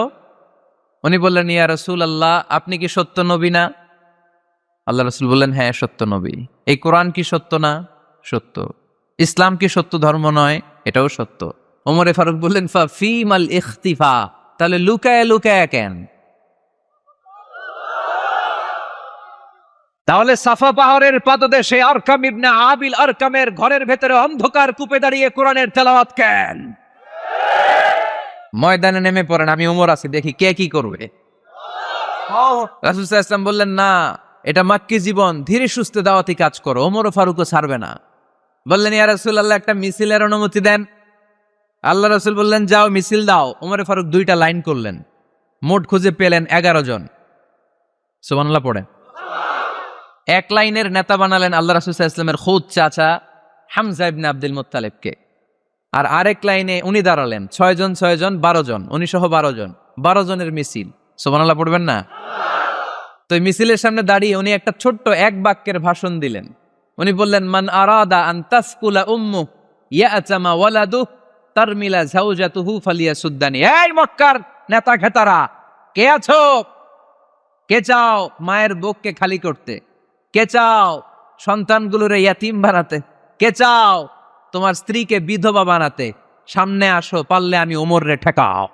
উনি বললেন, ইয়া রাসূলুল্লাহ, আপনি কি সত্য নবী না? আল্লাহ রাসূল বললেন, হ্যাঁ সত্য নবী। এই কোরআন কি সত্য না? সত্য। ইসলাম কি সত্য ধর্ম নয়? এটাও সত্য। ওমরে ফারুক বললেন, ফা ফিমাল ইখতিফা, তাহলে লুকায় লুকায় কেন? তাহলে সাফা পাহাড়ের পাদদেশে আরকাম ইবনে আবিল আরকামের ঘরের ভেতরে অন্ধকার কূপে দাঁড়িয়ে কোরআনের তেলাওয়াত কেন? ময়দানে নেমে পড়েন, আমি ওমর আছি, দেখি কে কি করবে। রাসূল সাল্লাল্লাহু আলাইহি ওয়াসাল্লাম বললেন, না, এটা মাক্কি জীবন, ধীরে সুস্থে দাওয়াতি কাজ করো। ওমর ফারুকও ছাড়বে না। বললেন, ইয়া রাসূলুল্লাহ, একটা মিছিলের অনুমতি দেন। আল্লাহ রাসূল বললেন, যাও মিছিল দাও। ওমর ফারুক 2টা লাইন করলেন, মোট খুঁজে পেলেন 11 জন। সুবহানাল্লাহ পড়েন। এক লাইনের নেতা বানালেন আল্লাহ রাসূল সাল্লাল্লাহু আলাইহি ওয়াসাল্লামের খুদ চাচা হামজা ইবনে আব্দুল মুত্তালিবকে। আর আরেক লাইনে উনি দাঁড়ালেন 6 জন 6 জন 12 জন, উনি সহ 12 জন, 12 জনের মিছিল। সুবহানাল্লাহ পড়বেন না? তো এই মিছিলের সামনে দাঁড়িয়ে উনি একটা ছোট্ট এক বাক্যের ভাষণ দিলেন। উনি বললেন, মান আরাদা আন তাসকুলা উম্মু ইয়াতামা ওয়ালাদু তারমিলা যাওজাতুহু ফালিয়াসুদ্দানি। এই মক্কার নেতা খেতারা, কে আছো? কে চাও মায়ের বুককে খালি করতে? কে চাও সন্তানগুলোরে ইয়াতিম বানাতে? কে চাও তোমার স্ত্রীকে বিধবা বানাতে? সামনে আসো, পারলে আমি ওমরে ঠেকাও।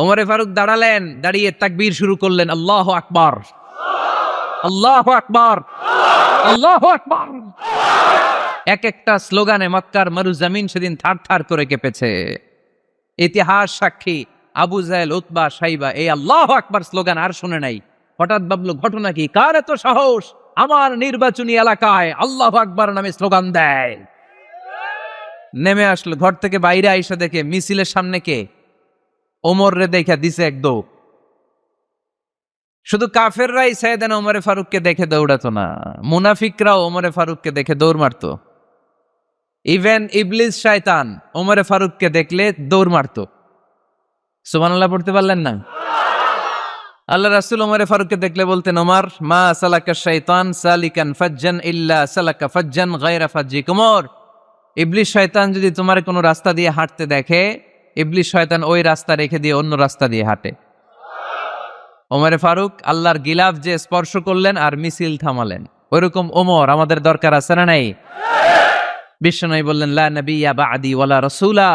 ওমরে ফারুক দাঁড়ালেন, দাঁড়িয়ে তাকবীর শুরু করলেন, আল্লাহু আকবার, আল্লাহু আকবার, আল্লাহু আকবার। এক একটা স্লোগানে মক্কার মরুজমিন সেদিন থার থার করে কেঁপেছে। ইতিহাস সাক্ষী, আবু জাহেল, উতবা, শাইবা এই আল্লাহু আকবার স্লোগান আর শুনে নাই। হঠাৎ ভাবলো, ঘটনা কি? কার এত সাহস আমার নির্বাচনী এলাকায় আল্লাহু আকবার নামে স্লোগান দেয়? নেমে আসলো, ঘর থেকে বাইরে আইসা দেখে মিছিলের সামনে কে? ওমর রে দেখা দিছে এক দৌড়। শুধু কাফেররাই সাইয়েদনা ওমরে ফারুককে দেখে দৌড়াতো না, মুনাফিকরাও ওমরে ফারুককে দেখে দৌড় মারতো। ইভেন ইবলিস শয়তান ওমরে ফারুককে দেখলে দৌড় মারতো। সুবহানাল্লাহ পড়তে পারলেন না? আল্লাহ রাসূল ওমরে ফারুককে দেখলে বলতেন, ওমর, মা সালাকা শাইতান সালিকান ফাজ্জান ইল্লা সালাকা ফাজ্জান গায়রা ফাজ্জিকুম। ওমর, ইবলিস শয়তান যদি তোমার কোনো রাস্তা দিয়ে হাঁটতে দেখে, ইবলিস শয়তান ওই রাস্তা রেখে দিয়ে অন্য রাস্তা দিয়ে হাঁটে। ওমরে ফারুক আল্লাহর গিলাফ যে স্পর্শ করলেন আর মিছিল থামালেন, ওইরকম ওমর আমাদের দরকার আছে না নাই? বিশ্বনবী বললেন, লা নাবিয়্যা বা'দি ওয়ালা রাসূলা,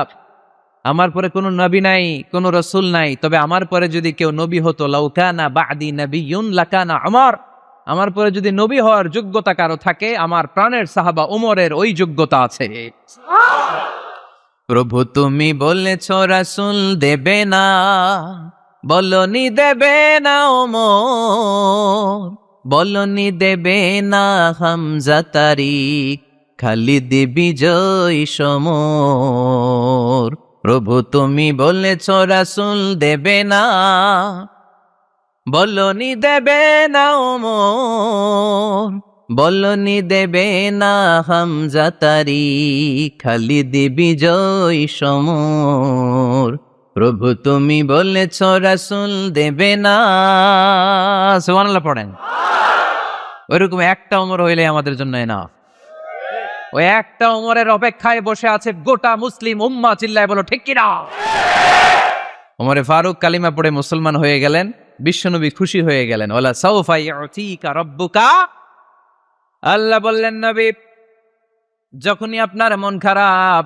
আমার পরে কোনো নবী নাই, কোনো রাসূল নাই, তবে আমার পরে যদি কেউ নবী হতো, লাউ কানা বা'দি নাবিয়্যুন লাকানা উমর, আমার পরে যদি নবী হওয়ার যোগ্যতা কারো থাকে, আমার প্রাণের সাহাবা ওমরের ওই যোগ্যতা আছে। প্রভু তুমি বলেছ রাসূল দেবে না, বলনি দেবে না ওমর, বলনি দেবে না হামজা তারিক, খালিদ বিজয় সমর। প্রভু তুমি বলেছ রাসূল দেবে না, বলনি দেবে না ওমর, বলনি দেবে না হামজা তারিক, খালিদ বিজয় সমর। প্রভু তুমি বলেছ রাসূল দেবে না। সুবহানাল্লাহ পড়েন। ওইরকম একটা ওমর হইলে আমাদের জন্য এনাফ। ওই একটা ওমরের অপেক্ষায় বসে আছে গোটা মুসলিম উম্মাহ। চিল্লায় বলো ঠিক কিনা? ওমরে ফারুক কালিমা পড়ে মুসলমান হয়ে গেলেন, বিশ্বনবী খুশি হয়ে গেলেন। ওয়ালা সাউফা ইউতিকা রাব্বুকা, আল্লাহ বললেন নবী, যখনই আপনার মন খারাপ,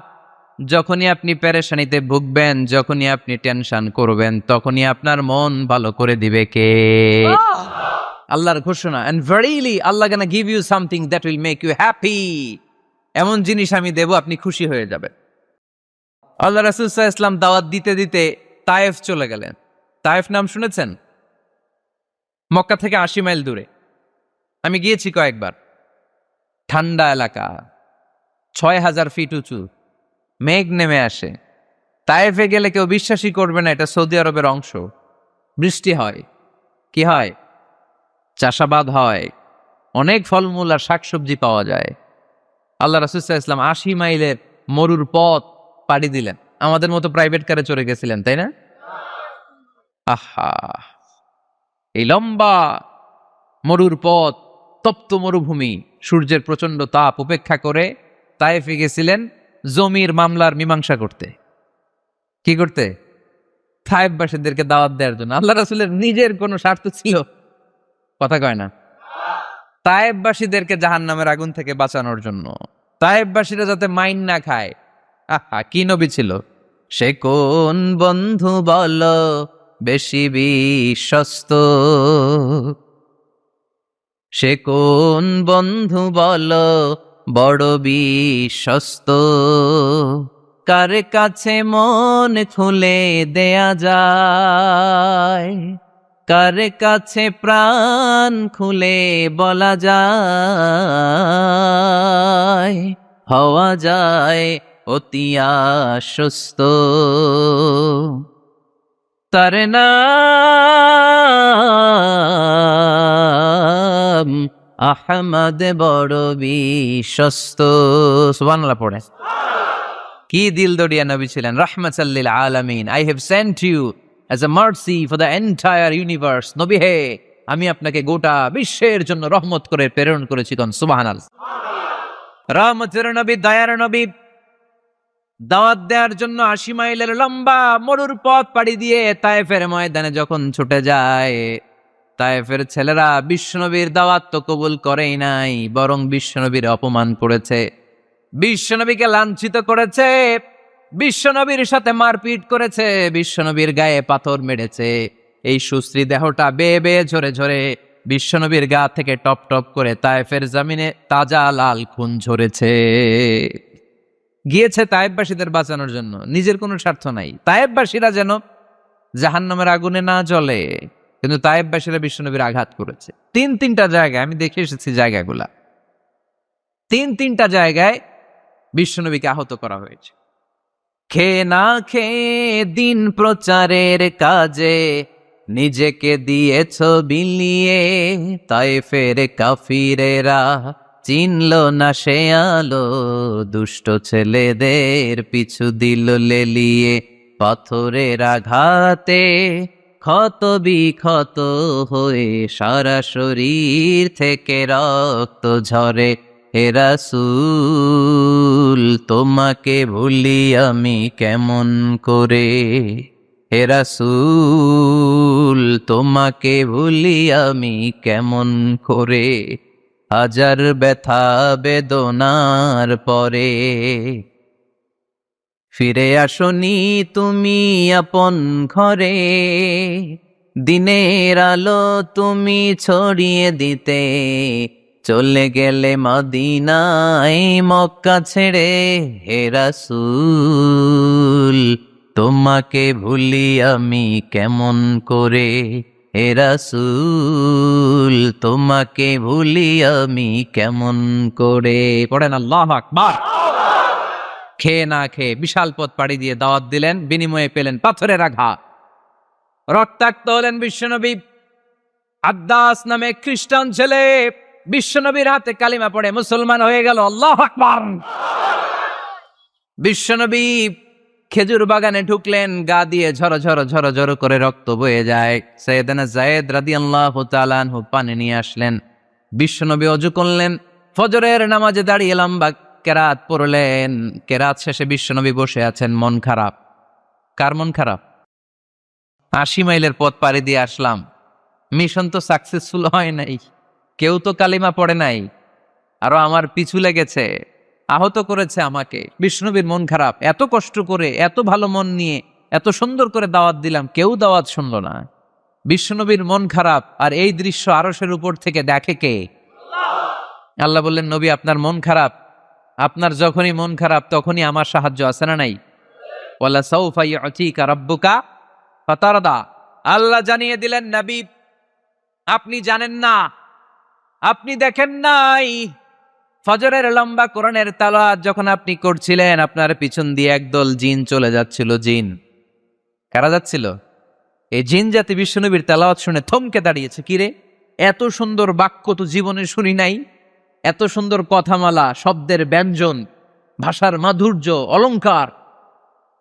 যখনই আপনি পেরেশানিতে ভুগবেন, যখনই আপনি টেনশন করবেন, তখনই আপনার মন ভালো করে দিবে কে? আল্লাহর ঘোষণা, and verily Allah gonna give you something that will make you happy, এমন জিনিস আমি দেব, আপনি খুশি হয়ে যাবেন। আল্লাহ রাসূল সাল্লাল্লাহু আলাইহি ওয়াসাল্লাম দাওয়াত দিতে দিতে তায়েফ চলে গেলেন। তায়েফ নাম শুনেছেন? মক্কা থেকে 80 মাইল দূরে। আমি গিয়েছি কয়েকবার। ঠান্ডা এলাকা, 6000 ফিট উঁচু, মেঘ নেমে আসে। তায়েফে গেলে কেউ বিশ্বাসই করবে না এটা সৌদি আরবের অংশ। বৃষ্টি হয়, কি হয়? চাষাবাদ হয়, অনেক ফলমূল আর শাকসবজি পাওয়া যায়। আল্লাহ রাসূল সাল্লাল্লাহু আলাইহি ওয়াসাল্লাম 80 মাইলের মরুর পথ পাড়ি দিলেন। আমাদের মতো প্রাইভেট কারে চড়ে গেছিলেন, তাই না? আহা, এই লম্বা মরুর পথ, তপ্ত মরুভূমি, সূর্যের প্রচন্ড তাপ উপেক্ষা করে তায়েফে গেছিলেন জমির মামলার মীমাংসা করতে। কি করতে? তায়েফবাসীদেরকে দাওয়াত দেওয়ার জন্য। আল্লাহ রাসূলের নিজের কোনো স্বার্থ ছিল? কথা কয় না। তায়েফবাসীদেরকে জাহান্নামের আগুন থেকে বাঁচানোর জন্য, তায়েফবাসীরা যাতে মাইন না খায়। আহা, কি নবী ছিল! সে কোন বন্ধু বল বেশি বিশ্বস্ত, সে কোন বন্ধু বল বড় বিশ্বস্ত, কার কাছে মন খুলে দেয়া যায়, কার কাছে প্রাণ খুলে বলা যায়, হওয়া যায় অতি আশ্বস্ত। তার নাম আহমদ, বড় বিশ্বস্ত। সুবহানাল্লাহ পড়ে। কি দিল দরিয়া নবী ছিলেন, রাহমাতাল লিল আলামিন। I have sent you as a mercy for the entire universe. নবী হে, আমি আপনাকে গোটা বিশ্বের জন্য রহমত করে প্রেরণ করেছি। কোন সুবহানাল্লাহ। রহমতের নবী, দয়ার নবী, দাওয়াত দেওয়ার জন্য 80 মাইলের লম্বা মরুর পথ পাড়ি দিয়ে তায়েফের ময়দানে যখন ছুটে যায়, তায়েফের ছেলেরা বিশ্বনবীর দাওয়াত তো কবুল করেই নাই, বরং বিশ্বনবীর অপমান করেছে, বিশ্বনবীকে লাঞ্ছিত করেছে, বিশ্বনবীর সাথে মারপিট করেছে, বিশ্বনবীর গায়ে পাথর মেরেছে। এই সুশ্রী দেহটা বেয়ে বেয়ে ঝরে ঝরে বিশ্বনবীর গা থেকে টপ টপ করে তায়েফের জমিনে তাজা লাল খুন ঝরেছে। গিয়েছে তায়েফবাসীদের বাঁচানোর জন্য, নিজের কোনো স্বার্থ নাই। তায়েফবাসীরা যেন জাহান্নামের আগুনে না জ্বলে, কিন্তু তায়েফবাসীরা বিশ্বনবীর আঘাত করেছে। তিনটা জায়গায় আমি দেখে এসেছি, জায়গাগুলা তিনটা জায়গায় বিশ্বনবীকে আহত করা হয়েছে। খেয়ে না খেয়ে দিন প্রচারের কাজে নিজেকে দিয়েছ বিলিয়ে, তায়েফের কাফিরেরা চিনল না সে আলো, দুষ্ট ছেলেদের পিছু দিল লেলিয়ে, পাথরের আঘাতে ক্ষত বিক্ষত হয়ে সারা শরীর থেকে রক্ত ঝরে। হে রাসূল, তোমাকে ভুলি আমি কেমন করে, হে রাসূল, তোমাকে ভুলি আমি কেমন করে, হাজার ব্যথা বেদনার পরে ফিরে আসনি তুমি আপন ঘরে, দিনের আলো তুমি ছড়িয়ে দিতে, চলে গেলে মদিনায় মক্কা ছেড়ে। হে রাসূল, তোমাকে ভুলি আমি কেমন করে, হে রাসূল, তোমাকে ভুলি আমি কেমন করে। পড়েন আল্লাহু আকবার। খেয়ে না খেয়ে বিশাল পথ পাড়ি দিয়ে দাওয়াত দিলেন, বিনিময়ে পেলেন পাথরের আঘাত, রক্তাক্ত হলেন বিশ্বনবী। আদ্দাস নামে খ্রিস্টান ছেলে বিশ্বনবীর হাতে কালিমা পড়ে মুসলমান হয়ে গেল। আল্লাহু আকবার। বিশ্বনবী খেজুর বাগানে ঢুকলেন, গা দিয়ে ঝরো ঝরো ঝরো ঝরো করে রক্ত বয়ে যায়। সাইয়েদনা যায়েদ রাদিয়াল্লাহু তাআলা আনহু পানি নিয়ে আসলেন। বিশ্বনবী ওযু করলেন, ফজরের নামাজে দাঁড়িয়ে লম্বা কেরাত পড়লেন। কেরাত শেষে বিশ্বনবী বসে আছেন, মন খারাপ। কার মন খারাপ? 80 মাইলের পথ পাড়ি দিয়ে আসলাম, মিশন তো সাকসেসফুল হয় নাই, কেউ তো কালিমা পড়ে নাই, আরো আমার পিছু লেগেছে, আহত করেছে আমাকে। বিষ্ণুনবীর মন খারাপ, এত কষ্ট করে এত ভালো মন নিয়ে এত সুন্দর করে দাওয়াত দিলাম, কেউ দাওয়াত শুনলো না। বিষ্ণুনবীর মন খারাপ, আর এই দৃশ্য আরশের উপর থেকে দেখে কে? আল্লাহ বললেন, নবী আপনার মন খারাপ, আপনার যখনই মন খারাপ তখনই আমার সাহায্য আছে না নাই? ওয়ালা সাউফা ইউতিকা রাব্বুকা ফাতারদা। আল্লাহ জানিয়ে দিলেন, নবী আপনি জানেন না, আপনি দেখেন নাই, ফজরের লম্বা কোরআনের তেলাওয়াত যখন আপনি করছিলেন, আপনার পিছন দিয়ে একদল জিন চলে যাচ্ছিল। জিন কারা যাচ্ছিল? এই জিন জাতি বিশ্বনবীর তেলাওয়াত শুনে থমকে দাঁড়িয়েছে। কিরে, এত সুন্দর বাক্য তো জীবনে শুনি নাই, এত সুন্দর কথামালা, শব্দের ব্যঞ্জন, ভাষার মাধুর্য, অলংকার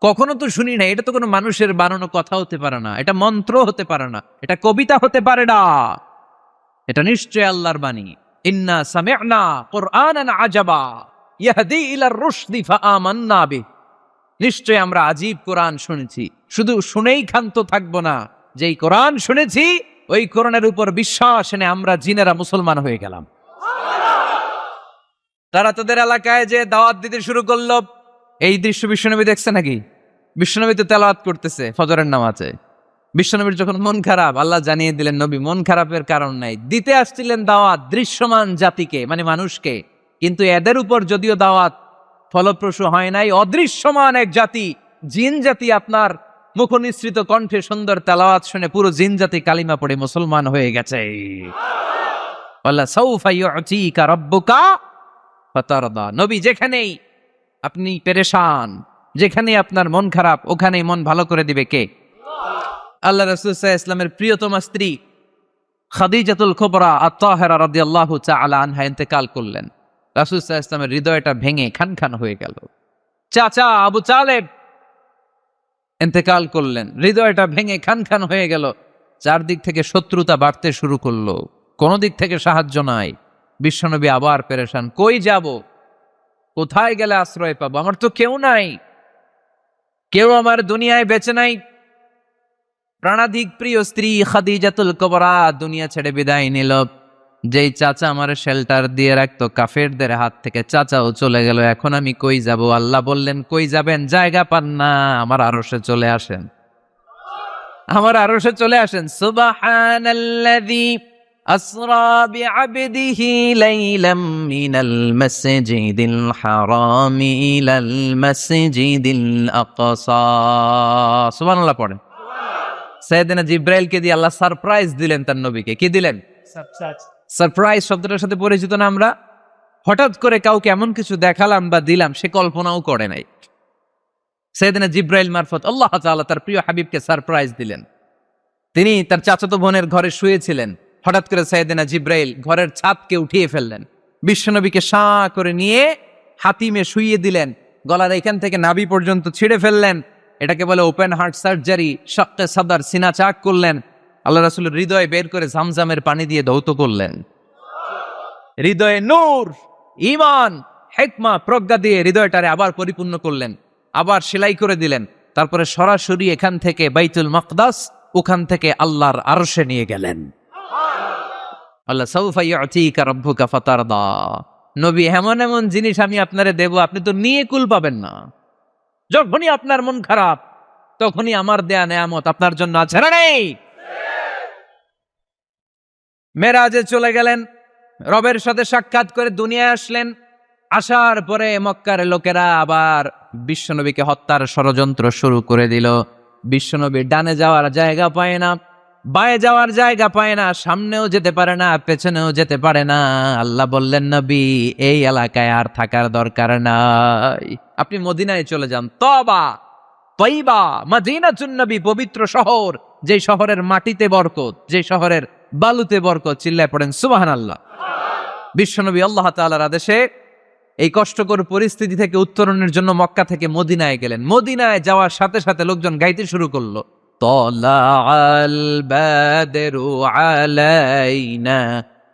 কখনো তো শুনি নাই। এটা তো কোনো মানুষের বানানো কথা হতে পারে না, এটা মন্ত্র হতে পারে না, এটা কবিতা হতে পারে না, এটা নিশ্চয় আল্লাহর বাণী। ইন্না সামি'না কুরআনান আজাবা ইয়াহদি ইলার রুশদি ফাআমান্না বিহি। নিশ্চয় আমরা আজীব কোরআন শুনেছি, শুধু শুনেই ক্ষান্ত থাকবো না, যেই কোরআন শুনেছি ওই কোরআনের উপর বিশ্বাস এনে আমরা জিনেরা মুসলমান হয়ে গেলাম। তারা তাদের এলাকায় যে দাওয়াত দিতে শুরু করলো। এই দৃশ্য বিশ্বনবী দেখছে নাকি? বিশ্বনবী তো তেলাওয়াত করতেছে ফজরের নামাজে। বিশ্বনবীর যখন মন খারাপ, আল্লাহ জানিয়ে দিলেন, নবী মন খারাপের কারণ নাই, দিতে আসছিলেন দাওয়াত দৃশ্যমান জাতিকে, মানে মানুষকে, কিন্তু এদের উপর যদিও দাওয়াত ফলপ্রসূ হয় নাই, অদৃশ্যমান এক জাতি, জিন জাতি আপনার মুখনিসৃত কণ্ঠে সুন্দর তেলাওয়াত শুনে পুরো জিন জাতি কালিমা পড়ে মুসলমান হয়ে গেছে। আল্লাহ সাউফা ইউতিকা রাব্বুকা ফাতারদা। নবী যেখানেই আপনি পেরেশান, যেখানেই আপনার মন খারাপ, ওখানেই মন ভালো করে দিবে কে? আল্লাহ রাসূল সাল্লাল্লাহু আলাইহি ওয়াসাল্লামের প্রিয়তমা স্ত্রী খাদিজাতুল কুবরা আত-তাহেরা রাদিয়াল্লাহু তাআলা আনহা ইন্তেকাল করলেন। রাসূল সাল্লাল্লাহু আলাইহি ওয়াসাল্লামের হৃদয়টা ভেঙে খান খান হয়ে গেল। চাচা আবু তালেব ইন্তেকাল করলেন, হৃদয়টা ভেঙে খান খান হয়ে গেল। চারদিক থেকে শত্রুতা বাড়তে শুরু করলো, কোন দিক থেকে সাহায্য নাই। বিশ্বনবী আবার পেরেশান, কই যাব, কোথায় গেলে আশ্রয় পাবো? আমার তো কেউ নাই, কেউ আমার দুনিয়ায় বেঁচে নাই। প্রাণাধিক প্রিয় স্ত্রী খাদিজাতুল কুবরা দুনিয়া ছেড়ে বিদায় নিল। যেই চাচা আমার শেল্টার দিয়ে রাখতো কাফেরদের হাত থেকে, চাচাও চলে গেল। এখন আমি কই যাব? আল্লাহ বললেন, কই যাবেন? জায়গা পান না, আমার আরশে চলে আসেন, আমার আরশে চলে আসেন। সুবহানাল্লাযী আসরা বিআবদিহি লাইলাম মিনাল মাসজিদিল হারামি ইলাল মাসজিদিল আকসা। সুবহানাল্লাহ পড়েন। সাইয়েদনা জিব্রাইলকে দিয়ে আল্লাহ সারপ্রাইজ দিলেন তার নবীকে। কি দিলেন? সারপ্রাইজ শব্দটার সাথে পরিচিত না আমরা? হঠাৎ করে কাউকে এমন কিছু দেখালাম বা দিলাম সে কল্পনাও করে নাই। সাইয়েদনা জিব্রাইল মারফত আল্লাহ তাআলা তার প্রিয় হাবিবকে সারপ্রাইজ দিলেন। তিনি তার চাচাতো বোনের ঘরে শুয়েছিলেন, হঠাৎ করে সাইয়েদনা জিব্রাইল ঘরের ছাদকে উঠিয়ে ফেললেন, বিশ্বনবীকে শাঁ করে নিয়ে হাতিমে শুইয়ে দিলেন, গলার এখান থেকে নাভি পর্যন্ত ছিঁড়ে ফেললেন। এটাকে বলে ওপেন হার্ট সার্জারি, শাক্কে সাদর, সিনা চাক করলেন। আল্লাহ রাসূলের হৃদয় বের করে জামজামের পানি দিয়ে ধৌত করলেন। হৃদয়ে নূর, ঈমান, হিকমা, প্রজ্ঞা দিয়ে হৃদয়টারে আবার পরিপূর্ণ করলেন, আবার সেলাই করে দিলেন। তারপরে সরাসরি এখান থেকে বাইতুল মাকদাস, ওখান থেকে আল্লাহর আরশে নিয়ে গেলেন। আল্লাহ সাউফা ইউতিকা রাব্বুকা ফাতারদা। নবী, এমন এমন জিনিস আমি আপনারে দেব, আপনি তো নিয়ে কুল পাবেন না। যখনই আপনার মন খারাপ, তখনই আমার দেয়া নেয়ামত আপনার জন্য আছে না নেই? মেরাজে চলে গেলেন, রবের সাথে সাক্ষাৎ করে দুনিয়ায় আসলেন। আসার পরে মক্কার লোকেরা আবার বিশ্বনবীকে হত্যার ষড়যন্ত্র শুরু করে দিল। বিশ্বনবী ডানে যাওয়ার জায়গা পায় না, বায়ে যাওয়ার জায়গা পায় না, সামনেও যেতে পারে না, পেছনেও যেতে পারে না। আল্লাহ বললেন, নবী এই এলাকায় আর থাকার দরকার নাই, আপনি মদিনায় চলে যান। তবা, তয়বা, মদিনাতুন নবী, পবিত্র শহর, যে শহরের মাটিতে বরকত, যে শহরের বালুতে বরকত। চিল্লায় পড়েন সুবহানাল্লাহ। বিশ্বনবী আল্লাহ তাআলার আদেশে এই কষ্টকর পরিস্থিতি থেকে উত্তরণের জন্য মক্কা থেকে মদিনায় গেলেন। মদিনায় যাওয়ার সাথে সাথে লোকজন গাইতে শুরু করলো, তালাআল বাদরু আলাইনা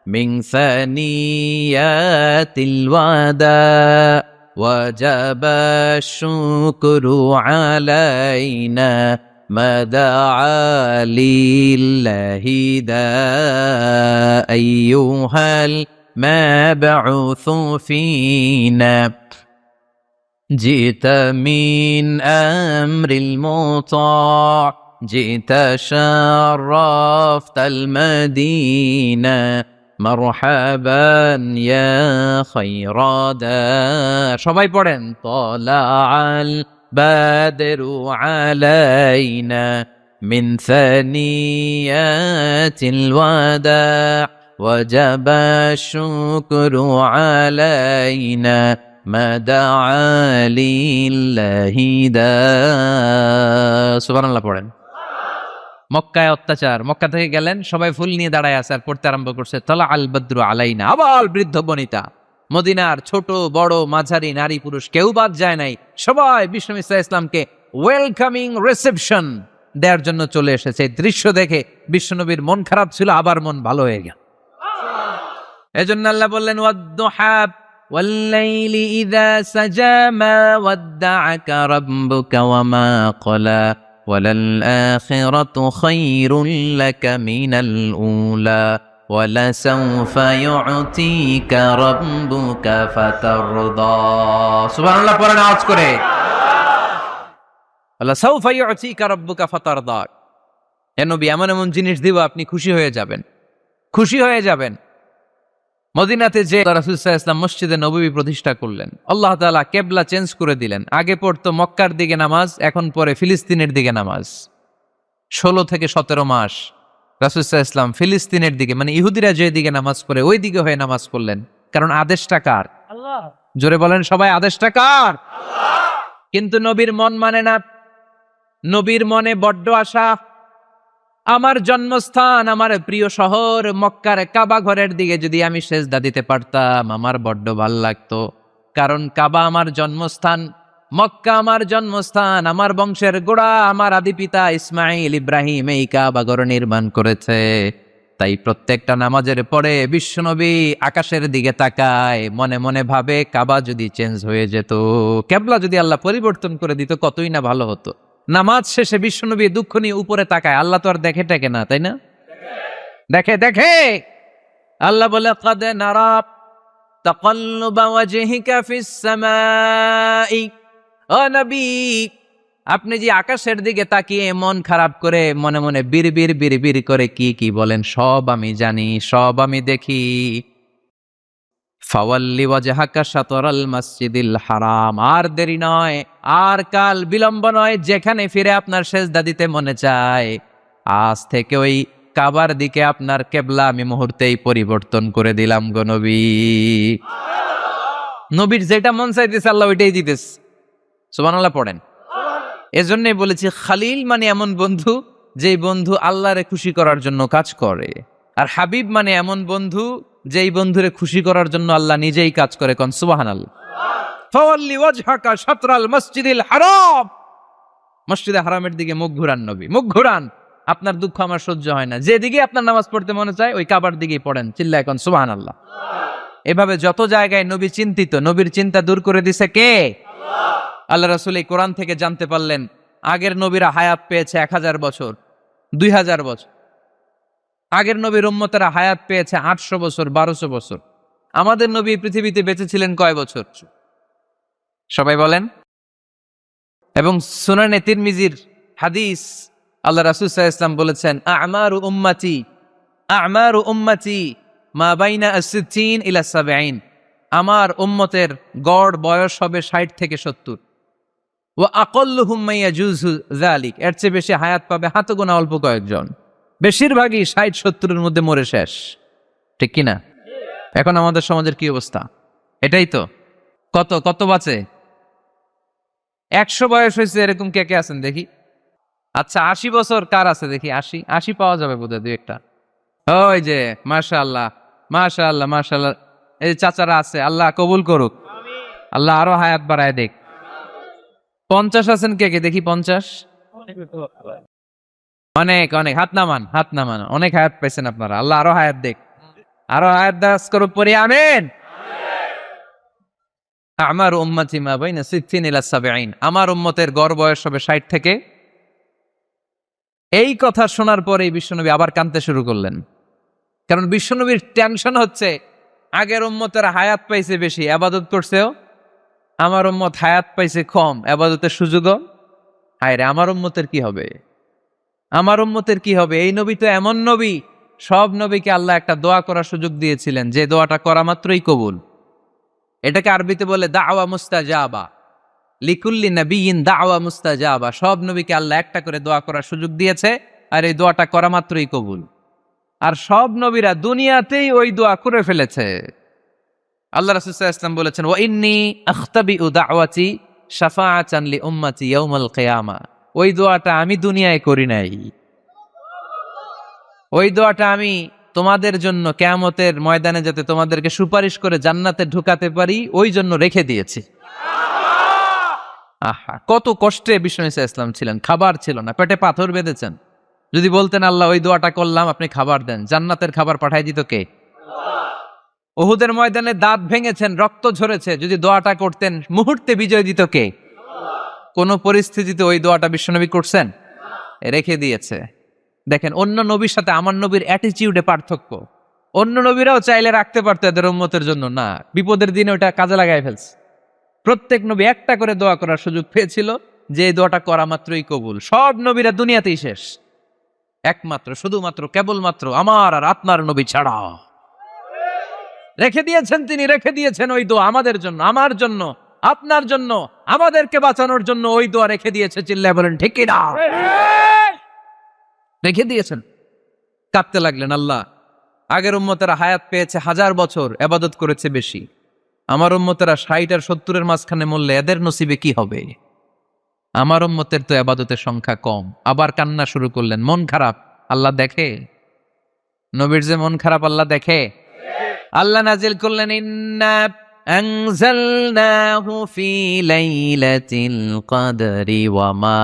মিন সানিয়াতিল ওয়াদা ওয়াজাবা শুকরু আলাইনা ما دعا لله دا أيها المبعوث فينا جئت من أمر المطاع جئت شرفت المدينة مرحبا يا خير دار সবাই পড়েন طلع البدر علينا من ثنيات الوداع وجب الشكر علينا ما دعا لله دا সুবহানাল্লাহ পড়েন। মক্কায় অত্যাচার, মক্কা থেকে গেলেন, সবাই ফুল নিয়ে দাঁড়ায় আছে আর পড়তে আরম্ভ করছে তলা আল বদ্রু আলাইনা। আবার বৃদ্ধ বনিতা, মদিনার ছোট বড় মাঝারি নারী পুরুষ কেউ বাদ যায় নাই, সবাই বিষ্ণু ইসলামকে ওয়েলকামিং রিসেপশন দেওয়ার জন্য চলে এসেছে। এই দৃশ্য দেখে বিশ্বনবীর মন খারাপ ছিল, আবার মন ভালো হয়ে গেল। এজন্য আল্লাহ বললেন ওয়াদ-দুহা ওয়াল-লাইলি ইযা সাজা মা ওয়াদ্দা'আকা রাব্বুকা ওয়া মা ক্বালা ওয়ালাল-আখিরাতু খায়রুল লাকা মিনাল উলা ওয়ালাসাউফা ইউ'তিকা রাব্বুকা ফাতারদা। সুবহানাল্লাহ পড়েন আওয়াজ করে। ওয়ালাসাউফা ইউ'তিকা রাব্বুকা ফাতারদা। হে নবী, এমন এমন জিনিস দিব আপনি খুশি হয়ে যাবেন, খুশি হয়ে যাবেন। মদিনাতে যে রাসূল সাল্লাল্লাহু আলাইহি ওয়াসাল্লাম মসজিদে নববী প্রতিষ্ঠা করলেন, আল্লাহ তাআলা কিবলা চেঞ্জ করে দিলেন। আগে পড়তো মক্কার দিকে নামাজ, এখন পড়ে ফিলিস্তিনের দিকে নামাজ। 16 থেকে 17 মাস রাসূল সাল্লাল্লাহু আলাইহি ওয়াসাল্লাম ফিলিস্তিনের দিকে, মানে ইহুদিরা যে দিকে নামাজ পড়ে ওই দিকে হয়ে নামাজ পড়লেন। কারণ আদেশটা কার? আল্লাহ। জোরে বলেন সবাই, আদেশটা কার? আল্লাহ। কিন্তু নবীর মন মানে না। নবীর মনে বড্ড আশা, আমার জন্মস্থান, আমার প্রিয় শহর মক্কার কাবা ঘরের দিকে যদি আমি সেজদা দিতে পারতাম আমার বড্ড ভাল লাগতো। কারণ কাবা আমার জন্মস্থান, মক্কা আমার জন্মস্থান, আমার বংশের গোড়া, আমার আদি পিতা ইসমাইল ইব্রাহিম এই কাবা ঘর নির্মাণ করেছে। তাই প্রত্যেকটা নামাজের পরে বিশ্বনবী আকাশের দিকে তাকায়, মনে মনে ভাবে কাবা যদি চেঞ্জ হয়ে যেত, কিবলা যদি আল্লাহ পরিবর্তন করে দিত কতই না ভালো হতো। নামাজ শেষে বিশ্বনবী দুঃখ নিয়ে উপরে তাকায়, আল্লাহ তো আর দেখে টেকে না, তাই না? দেখে দেখে। আল্লাহ বলে কাদ নারা তাকাল্লুবা ওয়াজহিকা ফিস সামাই। ও নবী, আপনি যে আকাশের দিকে তাকিয়ে মন খারাপ করে মনে মনে বিড়বিড় বিড়বিড় করে কি কি বলেন সব আমি জানি, সব আমি দেখি। ফাওয়াল্লি ওয়াজহাকা শাতরাল মসজিদিল হারাম। আর দেরি নয়, আর কাল বিলম্ব নয়, যেখানে ফিরে আপনার সেজদা দিতে মনে চায় আজ থেকে ওই কাবার দিকে আপনার কিবলা আমি মুহূর্তেই পরিবর্তন করে দিলাম গো নবী। নবীর যেটা মন চাইতেছে আল্লাহ ওইটাই দিতেছে। সুবহানাল্লাহ পড়েন। এজন্যই বলেছি খালিল মানে এমন বন্ধু যেই বন্ধু আল্লাহরে খুশি করার জন্য কাজ করে, আর হাবিব মানে এমন বন্ধু যেই বন্ধুরে খুশি করার জন্য আল্লাহ নিজেই কাজ করে। কোন সুবহানাল্লাহ। ফাওয়াল্লি ওয়াজহাকা শাতরাল মসজিদিল হারাম। মসজিদে হারামের দিকে মুখ ঘুরান নবী, মুখ ঘুরান। আপনার দুঃখ আমার সহ্য হয় না, যেদিকে আপনার নামাজ পড়তে মনে চায় ওই কাবার দিকেই পড়েন, চিল্লায় কোন সুবহানাল্লাহ। এভাবে যত জায়গায় নবী চিন্তিত, নবীর চিন্তা দূর করে দিছে কে? আল্লাহ। আল্লাহ রাসূল এই কোরআন থেকে জানতে পারলেন আগের নবীরা হায়াত পেয়েছে 1000 বছর, 2000 বছর। আগের নবীর উম্মতেরা হায়াত পেয়েছে 800 বছর, 1200 বছর। আমাদের নবী পৃথিবীতে বেঁচে ছিলেন কয় বছর? সবাই বলেন। এবং সুনানে তিরমিজির হাদিস, আল্লাহ রাসূল সাল্লাল্লাহু আলাইহি ওয়াসাল্লাম বলেছেন আমারু উম্মতি মা বাইনা আস-সিত্তিন ইলা 70। আমার উম্মতের গড় বয়স হবে 60 থেকে 70। ওয়া আকাল্লুহুম মা ইয়াজুজু যালিক। এর চেয়ে বেশি হায়াত পাবে হাতে গোনা অল্প কয়েকজন। বেশিরভাগই 60-70-এর মধ্যে মরে শেষ, ঠিক কিনা? এখন আমাদের সমাজের কি অবস্থা? এটাই তো। কত কত বাঁচে? 100 বয়স হয়েছে এরকম কে কে আছেন দেখি? আচ্ছা 80 বছর কার আছে দেখি? 80 পাওয়া যাবে বোধহয় দুই একটা। ওই যে মাশাআল্লাহ মাশাআল্লাহ মাশাআল্লাহ, এই চাচারা আছে, আল্লাহ কবুল করুক, আল্লাহ আরো হায়াত বাড়ায় দেখ। 50 আছেন কে কে দেখি? 50 অনেক অনেক, হাত নামান হাত নামান। অনেক হায়াত পাইছেন আপনারা, আল্লাহ আরো হায়াত দেখ, আরো হায়াত দাস করুক পড়ি আমিন। আমার উম্মতি মা বাইনা 60 ইলা 70। আমার উম্মতের গড় বয়স হবে 60 থেকে এই কথা শোনার পরেই বিশ্বনবী আবার কাঁদতে শুরু করলেন। কারণ বিশ্বনবীর টেনশন হচ্ছে, আগের উম্মতের হায়াত পাইছে বেশি, আবাদত করছেও, আমার উম্মত হায়াত পাইছে কম, আবাদতের সুযোগও। হায় রে, আমার উম্মতের কি হবে, আমার উম্মতের কি হবে? এই নবী তো এমন নবী, সব নবীকে আল্লাহ একটা দোয়া করার সুযোগ দিয়েছিলেন, যে দোয়াটা করা মাত্রই কবুল। এটাকে আরবিতে বলে দাওয়া মুস্তাজাবা, লিকুল্লি নবিয়িন দাওয়া মুস্তাজাবা। সব নবীকে আল্লাহ একটা করে দোয়া করার সুযোগ দিয়েছে, আর এই দোয়াটা করা মাত্রই কবুল। আর সব নবীরা দুনিয়াতেই ওই দোয়া করে ফেলেছে। আল্লাহ রাসূল সাল্লাল্লাহু আলাইহি ওয়াসাল্লাম বলেছেন, ওয়া ইন্নী আখতাবিউ দাওয়াতি শাফাআতান লি উম্মতি ইয়াউমাল কিয়ামা। ওই দোয়াটা আমি দুনিয়ায় করি নাই, ওই দোয়াটা আমি তোমাদের জন্য কিয়ামতের ময়দানে যাতে তোমাদেরকে সুপারিশ করে জান্নাতে ঢুকাতে পারি, ওই জন্য রেখে দিয়েছি। আহা, কত কষ্টে বিষ্ণু ঈসা ইসলাম ছিলেন, খাবার ছিল না, পেটে পাথর বেঁধেছেন। যদি বলতেন আল্লাহ ওই দোয়াটা করলাম, আপনি খাবার দেন, জান্নাতের খাবার পাঠাই দিত কে? উহুদের ময়দানে দাঁত ভেঙেছেন, রক্ত ঝরেছে, যদি দোয়াটা করতেন মুহূর্তে বিজয় দিত কে? কোন পরিস্থিতিতে ওই দোয়াটা বিশ্বনবী করছেন? রেখে দিয়েছে। দেখেন, অন্য নবীর সাথে আমার নবীর অ্যাটিটিউডে পার্থক্য। অন্য নবীরাও চাইলে রাখতে পারতো এদের উম্মতের জন্য, না, বিপদের দিনে ওটা কাজে লাগাই ফেলছে। প্রত্যেক নবী একটা করে দোয়া করার সুযোগ পেয়েছিল, যে এই দোয়াটা করা মাত্রই কবুল। সব নবীরা দুনিয়াতেই শেষ, একমাত্র শুধুমাত্র কেবলমাত্র আমার আর আপনার নবী ছাড়া রেখে দিয়েছেন তিনি, রেখে দিয়েছেন ওই দোয়া আমাদের জন্য, আমার জন্য, আপনার জন্য, আমাদেরকে বাঁচানোর জন্য ওই দোয়া রেখে দিয়েছে। চিল্লায় বলেন ঠিক কিনা? রেখে দিয়েছেন। কাঁদতে লাগলেন, আল্লাহ আগের উম্মতেরা হায়াত পেয়েছে 1000 বছর, ইবাদত করেছে বেশি, আমার উম্মতেরা 60 আর 70-এর মাঝখানে মরলে এদের নসিবে কি হবে? আমার উম্মতের তো ইবাদতের সংখ্যা কম। আবার কান্না শুরু করলেন, মন খারাপ, আল্লাহ দেখে। নবীর যে মন খারাপ আল্লাহ দেখে। আল্লাহ নাজিল করলেন, ইন্না আনজালনাহু ফি লাইলাতিল কদরি ওয়া মা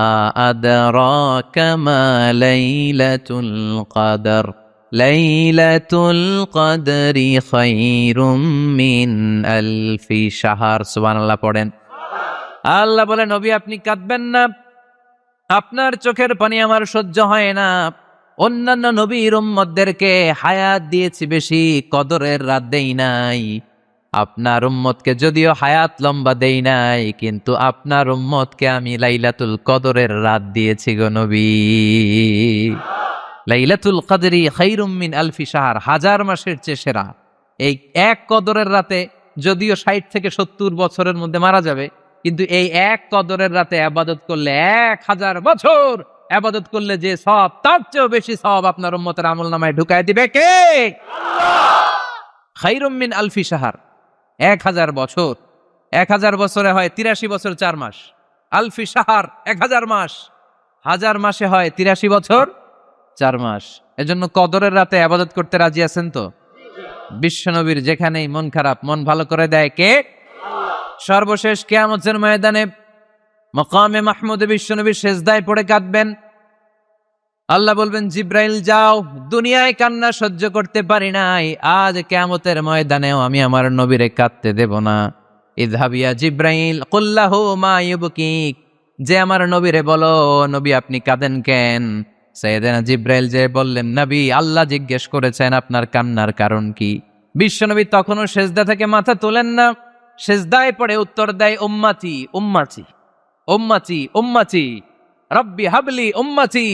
আদরাকা মা লাইলাতুল কদর লাইলাতুল কদরি খায়রুম মিন আলফি শাহর। সুবহানাল্লাহ পড়েন। আল্লাহ বলে, নবী আপনি কাঁদবেন না, আপনার চোখের পানি আমার সহ্য হয় না। অন্যান্য নবীর উম্মতদেরকে হায়াত দিয়েছি বেশি, কদরের রাত দেই নাই। আপনার উম্মতকে যদিও হায়াত লম্বা দেই নাই, কিন্তু আপনার উম্মতকে আমি লাইলাতুল কদরের রাত দিয়েছি গো নবী। লাইলাতুল কদরি খায়রুম মিন আলফি শাহর, 1000 মাসের চেয়ে সেরা। এই এক কদরের রাতে যদিও 60 থেকে 70 বছরের মধ্যে মারা যাবে, কিন্তু এই এক কদরের রাতে ইবাদত করলে 1000 বছর ইবাদত করলে যে সওয়াব, তার চেয়েও বেশি সওয়াব আপনার উম্মতের আমলনামায় ঢুকায় দিবে কে? আল্লাহ। খায়রুম মিন আলফি শাহর, 1000 বছর। 1000 বছরে হয় 83 বছর 4 মাস। আলফি শাহর 1000 মাস, 1000 মাসে হয় 83 বছর 4 মাস। এজন্য কদরের রাতে ইবাদত করতে রাজি আছেন তো? বিশ্বনবীর যেখানেই মন খারাপ, মন ভালো করে দেয় কে? সর্বশেষ কিয়ামতের ময়দানে মাকামে মাহমুদে বিশ্বনবী সেজদায় পড়ে কাঁদবেন। আল্লাহ বলবেন, জিব্রাইল যাও, দুনিয়ায় কান্না সহ্য করতে পারি নাই, আজ কিয়ামতের ময়দানেও আমি আমার নবীরে কাঁদতে দেব না। ইযহাবিয়া জিব্রাইল কুল্লাহু মা ইউবকিক, যে আমার নবীরে বলো, নবী আপনি কাঁদেন কেন? সাইয়েদনা জিব্রাইল যে বললেন, নবী আল্লাহ জিজ্ঞেস করেছেন আপনার কান্নার কারণ কি? বিশ্বনবী তখনও সেজদা থেকে মাথা তোলেন না, সেজদায় পড়ে উত্তর দেয়, উম্মতি উম্মতি উম্মতি উম্মতি রব্বি হাবলি উম্মতি।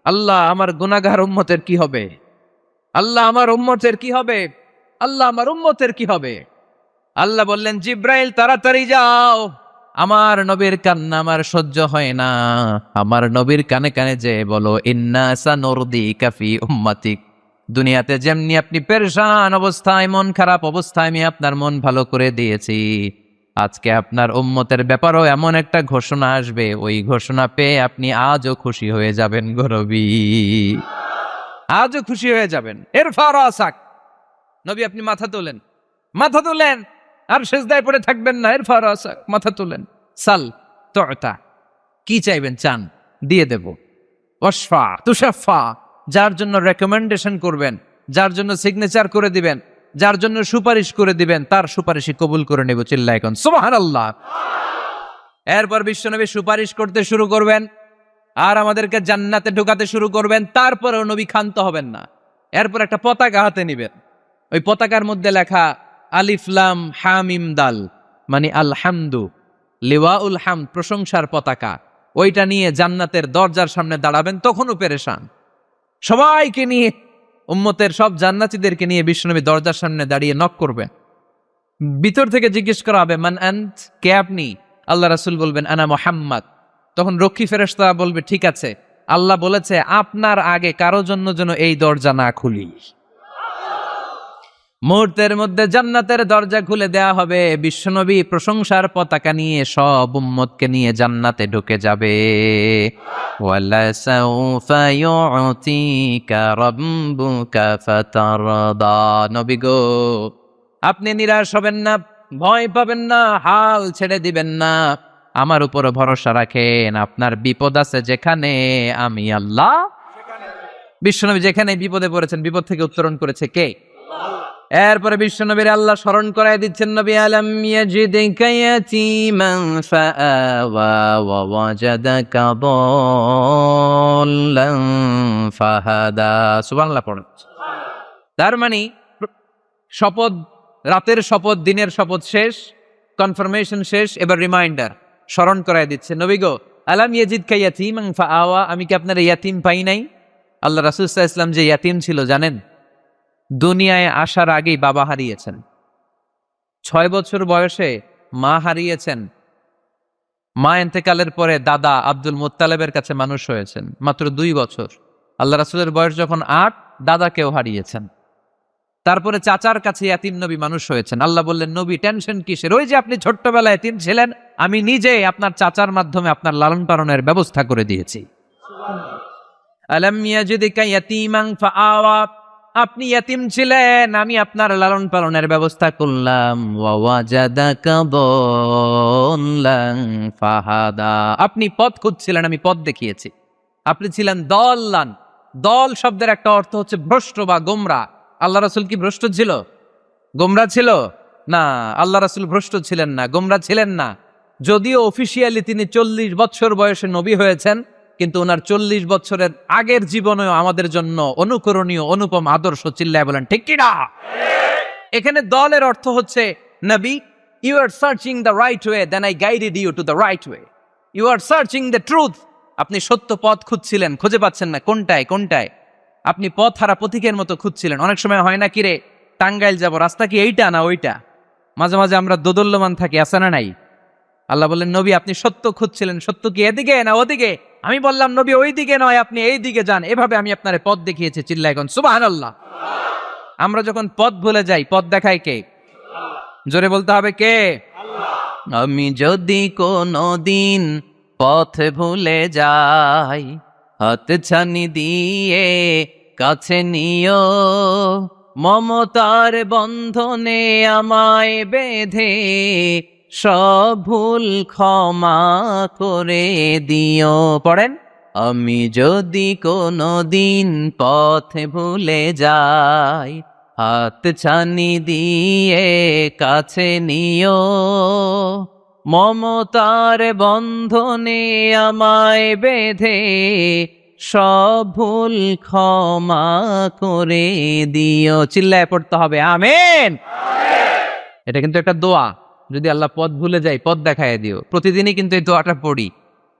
আল্লাহ আমার গুনাহগার উম্মতের কি হবে? আল্লাহ আমার উম্মতের কি হবে? আল্লাহ আমার উম্মতের কি হবে? আল্লাহ বললেন, জিব্রাইল তাড়াতাড়ি যাও, আমার নবীর কান্না আমার সহ্য হয় না, আমার নবীর কানে কানে যে বলো, ইন্না সানুরদিকা ফি উম্মাতিক, দুনিয়াতে যেমনি আপনি পেরেশান অবস্থায়, মন খারাপ অবস্থায় আমি আপনার মন ভালো করে দিয়েছি, আজকে আপনার উম্মতের ব্যাপারও এমন একটা ঘোষণা আসবে, ওই ঘোষণা পেয়ে আপনি আজও খুশি হয়ে যাবেন গো নবী, আজও খুশি হয়ে যাবেন। ইরফা রাসাক, নবী আপনি মাথা তোলেন, মাথা তোলেন, আর সেজদায় পড়ে থাকবেন না। ইরফা রাসাক, মাথা তোলেন। সাল তুতা, কি চাইবেন চান, দিয়ে দেব। ওয়াশফা তুশাফা, যার জন্য রেকমেন্ডেশন করবেন, যার জন্য সিগনেচার করে দিবেন, যার জন্য সুপারিশ করে দিবেন, তার সুপারিশই কবুল করে নেব। চিল্লায় এখন সুবহানাল্লাহ। এরপর বিশ্বনবী সুপারিশ করতে শুরু করবেন। আর আমাদেরকে জান্নাতে ঢোকাতে শুরু করবেন, তারপরেও নবী ক্ষান্ত হবেন না। এরপর একটা পতাকা হাতে নিবেন, ওই পতাকার মধ্যে লেখা আলিফ লাম হা মিম দাল, মানে আলহামদু, লিওয়াউল হামদ, প্রশংসার পতাকা। ওইটা নিয়ে জান্নাতের দরজার সামনে দাঁড়াবেন, তখনও পেরেশান। সবাইকে নিয়ে, উম্মতের সব জান্নাতীদেরকে নিয়ে বিশ্বনবী দরজার সামনে দাঁড়িয়ে নক করবেন। ভিতর থেকে জিজ্ঞেস করা হবে, মান আন্ত, কে আপনি? আল্লাহ রাসূল বলবেন, আনা মুহাম্মদ। তখন রক্ষী ফেরেশতা বলবে, ঠিক আছে, আল্লাহ বলেছে আপনার আগে কারো জন্য যেন এই দরজা না খুলি। মুহূর্তের মধ্যে জান্নাতের দরজা খুলে দেয়া হবে, বিশ্বনবী প্রশংসার পতাকা নিয়ে সব উম্মতকে নিয়ে জান্নাতে ঢুকে যাবে। ওয়ালা সাউফা ইউতিকা রাব্বুকা ফাতারদা। নবী গো, আপনি নিরাশ হবেন না, ভয় পাবেন না, হাল ছেড়ে দিবেন না, আমার উপর ভরসা রাখেন। আপনার বিপদ আছে যেখানে, আমি আল্লাহ। বিশ্বনবী যেখানে বিপদে পড়েছেন, বিপদ থেকে উত্তরণ করেছে কে? এরপরে বিশ্বনবীর আল্লাহ স্মরণ করায় দিচ্ছেন, নবী আলাম ইয়াজিদিকা ইয়াতীমান ফাআওয়া ওয়া ওয়াজাদাকা দাল্লান ফাহাদা। সুবহানাল্লাহ পড়েন। তার মানে শপথ, রাতের শপথ, দিনের শপথ শেষ, কনফার্মেশন শেষ, এবার রিমাইন্ডার, স্মরণ করায় দিচ্ছে, নবী গো, আলাম ইয়াজিদকা ইয়াতীমান ফাআওয়া, আমি কি আপনার ইয়াতীম পাই নাই? আল্লাহ রাসূল সাল্লাল্লাহু আলাইহি ওয়াসাল্লাম যে ইয়াতীম ছিল জানেন? দুনিয়ায় আসার আগেই বাবা হারিয়েছেন, 6 বছর বয়সে মা হারিয়েছেন, মা ইন্তেকালের পরে দাদা আব্দুল মুত্তালিবের কাছে মানুষ হয়েছেন মাত্র 2 বছর। আল্লাহ রাসূলের বয়স যখন 8, দাদাকেও হারিয়েছেন। তারপরে চাচার কাছে ইয়াতীম নবী মানুষ হয়েছেন। আল্লাহ বললেন, নবী টেনশন কিসের? ওই যে আপনি ছোট্টবেলায় ইয়াতীম ছিলেন, আমি নিজে আপনার চাচার মাধ্যমে আপনার লালন পালনের ব্যবস্থা করে দিয়েছি। আলাম ইয়াজিদিকা ইয়াতীমান ফাআওয়া, আপনি ইয়াতীম ছিলেন, আমি আপনার লালন পালনের ব্যবস্থা করলাম। ওয়া ওয়াজাদাকা দাল্লান ফাহাদা, আপনি পথ খুঁজছিলেন, আমি পথ দেখিয়েছি। আপনি ছিলেন দল্লান। দল শব্দের একটা অর্থ হচ্ছে ভ্রষ্ট বা গোমরা। আল্লাহ রাসূল কি ভ্রষ্ট ছিল? গোমরা ছিল না, আল্লাহ রাসূল ভ্রষ্ট ছিলেন না, গোমরা ছিলেন না। যদিও অফিসিয়ালি তিনি 40 বছর বয়সে নবী হয়েছেন, কিন্তু ওনার 40 বছরের আগের জীবনেও আমাদের জন্য অনুকরণীয় অনুপম আদর্শ। চিল্লায় বলেন ঠিক কি না? এখানে দলের অর্থ হচ্ছে, নবী, you are searching the right way, then I guided you to the right way. You are searching the truth, আপনি সত্য পথ খুঁজছিলেন, খুঁজে পাচ্ছেন না, কোনটায় কোনটায়, আপনি পথ হারা পথিকের মতো খুঁজছিলেন। অনেক সময় হয় না, কিরে টাঙ্গাইল যাব, রাস্তা কি এইটা না ওইটা? মাঝে মাঝে আমরা দোদল্যমান থাকি, আছে না নাই? আল্লাহ বললেন, নবী আপনি সত্য খুঁজছিলেন, সত্য কি এদিকে না ওদিকে? আমি বললাম, নবী ওই দিকে নয়, আপনি এই দিকে যান, এভাবে আমি আপনার পথ দেখিয়েছি। চিল্লায় এখন সুবহানাল্লাহ। আমরা যখন পথ ভুলে যাই, পথ দেখায় কে? জোরে বলতে হবে কে? আমি যদি কোনদিন পথ ভুলে যাই, হাতছানি দিয়ে কাছে নিও, মমতার বন্ধনে আমায় বেঁধে সব ভুল ক্ষমা করে দিও। পড়েন, আমি যদি কোনদিন পথ ভুলে যাই, হাতছানি দিয়ে কাছে নিও, মমতার বন্ধনে আমায় বেঁধে সব ভুল ক্ষমা করে দিও। চিল্লায় পড়তে হবে আমিন। এটা কিন্তু একটা দোয়া, যদি আল্লাহ পথ ভুলে যাই পথ দেখায় দিও। প্রতিদিনই কিন্তু এই দোয়াটা পড়ি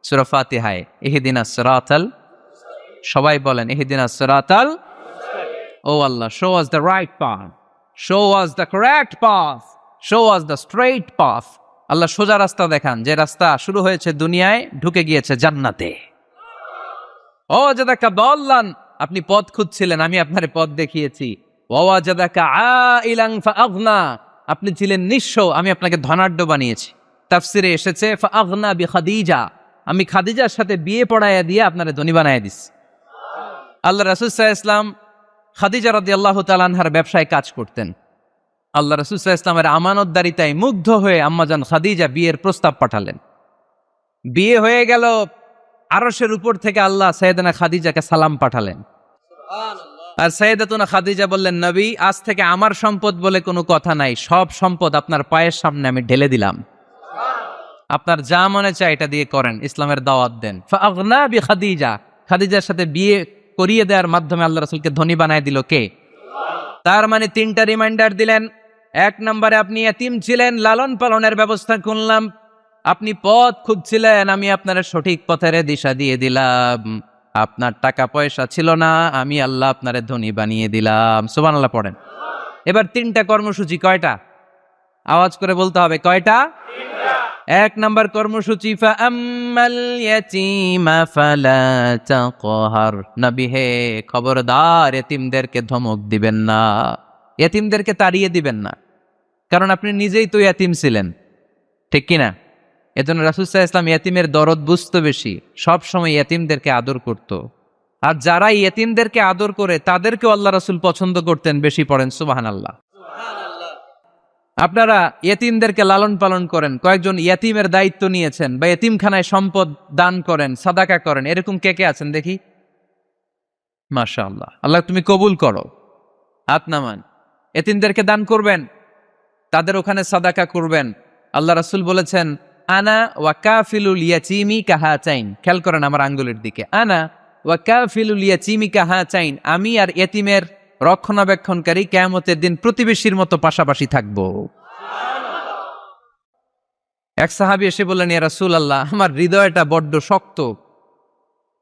সূরা ফাতিহায়, ইহদিনাস সিরাতাল, সবাই বলেন ইহদিনাস সিরাতাল। ও আল্লাহ, show us the right path, show us the correct path, show us the straight path. আল্লাহ সোজা রাস্তা দেখান, যে রাস্তা শুরু হয়েছে দুনিয়ায়, ঢুকে গিয়েছে জান্নাতে। ও জাদাকা দাল্লান, আপনি পথ খুঁজছিলেন, আমি আপনার পথ দেখিয়েছি। ওয়া জাদাকা আইলান ফাআগনা, আপনি ছিলেন নিঃস্ব, আমি আপনাকে ধনাঢ্য বানিয়েছি। তাফসিরে এসেছে ফাআগনা বিখাদিজা, আমি খাদিজার সাথে বিয়ে পড়াইয়া দিয়ে আপনারে ধনী বানাইয়া দিছি। আল্লাহ রাসূল সাল্লাল্লাহু আলাইহি ওয়াসাল্লাম খাদিজা রাদিয়াল্লাহু তাআলা আনহার ব্যবসায় কাজ করতেন। আল্লাহ রাসূল সাল্লাল্লাহু আলাইহি ওয়াসাল্লামের আমানতদারিতায় মুগ্ধ হয়ে আম্মাজান খাদিজা বিয়ের প্রস্তাব পাঠালেন। বিয়ে হয়ে গেল, আরশের উপর থেকে আল্লাহ সাইয়েদানা খাদিজাকে সালাম পাঠালেন। আর সাইয়েদাতুনা খাদিজা বললেন, নবী, আজ থেকে আমার সম্পদ বলে কোনো কথা নাই, সব সম্পদ আপনার পায়ের সামনে আমি ঢেলে দিলাম। আপনার যা মনে চায় এটা দিয়ে করেন, ইসলামের দাওয়াত দেন। ফাগনা বি খাদিজা, খাদিজার সাথে বিয়ে করিয়ে দেওয়ার মাধ্যমে আল্লাহ রাসূলকে ধনী বানায় দিল কে? তার মানে 3টা রিমাইন্ডার দিলেন। 1 নম্বরে আপনি এতিম ছিলেন, লালন পালনের ব্যবস্থা করলাম। আপনি পথ খুঁজছিলেন, আমি আপনার সঠিক পথের দিশা দিয়ে দিলাম। আপনার টাকা পয়সা ছিল না, আমি আল্লাহ আপনারে ধনী বানিয়ে দিলাম। সুবহানাল্লাহ পড়েন। এবার 3টা কর্মসূচি কয়টা? আওয়াজ করে বলতে হবে, কয়টা? 1 নম্বর কর্মসূচি, ফাআম্মাল ইয়াতীমা ফালা তাকহার। নবী হে, খবরদার এতিমদেরকে ধমক দিবেন না, এতিমদেরকে তাড়িয়ে দিবেন না, কারণ আপনি নিজেই তো এতিম ছিলেন, ঠিক কিনা? এজন্য রাসূল সাল্লাল্লাহু আলাইহি ওয়াসাল্লাম এতিমের দরদ বুঝতো বেশি, সব সময় এতিমদেরকে আদর করত। আর যারা এতিমদেরকে আদর করে তাদেরকেও আল্লাহ রাসূল পছন্দ করতেন বেশি। পড়েন সুবহানাল্লাহ। আপনারা ইয়েতিমদেরকে লালন পালন করেন, কয়েকজন ইয়েতিমের দায়িত্ব নিয়েছেন, বা ইয়েতিমখানায় সম্পদ দান করেন, সাদাকা করেন, এরকম কে কে আছেন দেখি? মাশাআল্লাহ, আল্লাহ তুমি কবুল করো। হাত নামান। ইয়েতিমদেরকে দান করবেন, তাদের ওখানে সাদাকা করবেন। আল্লাহ রাসূল বলেছেন, আনা ওয়া কাফিলুল ইয়াতীমি কাহাতাইন। খেয়াল করেন আমার আঙ্গুলের দিকে, আনা ওয়া কাফিলুল ইয়াতীমি কাহাতাইন। আমি আর ইয়েতিমের রক্ষণাবেক্ষণকারী কিয়ামতের দিন প্রতিবেশীর মতো পাশাপাশি থাকবো। এক সাহাবী এসে বললেন, ইয়া রাসূলুল্লাহ, আমার হৃদয়টা বড্ড শক্ত,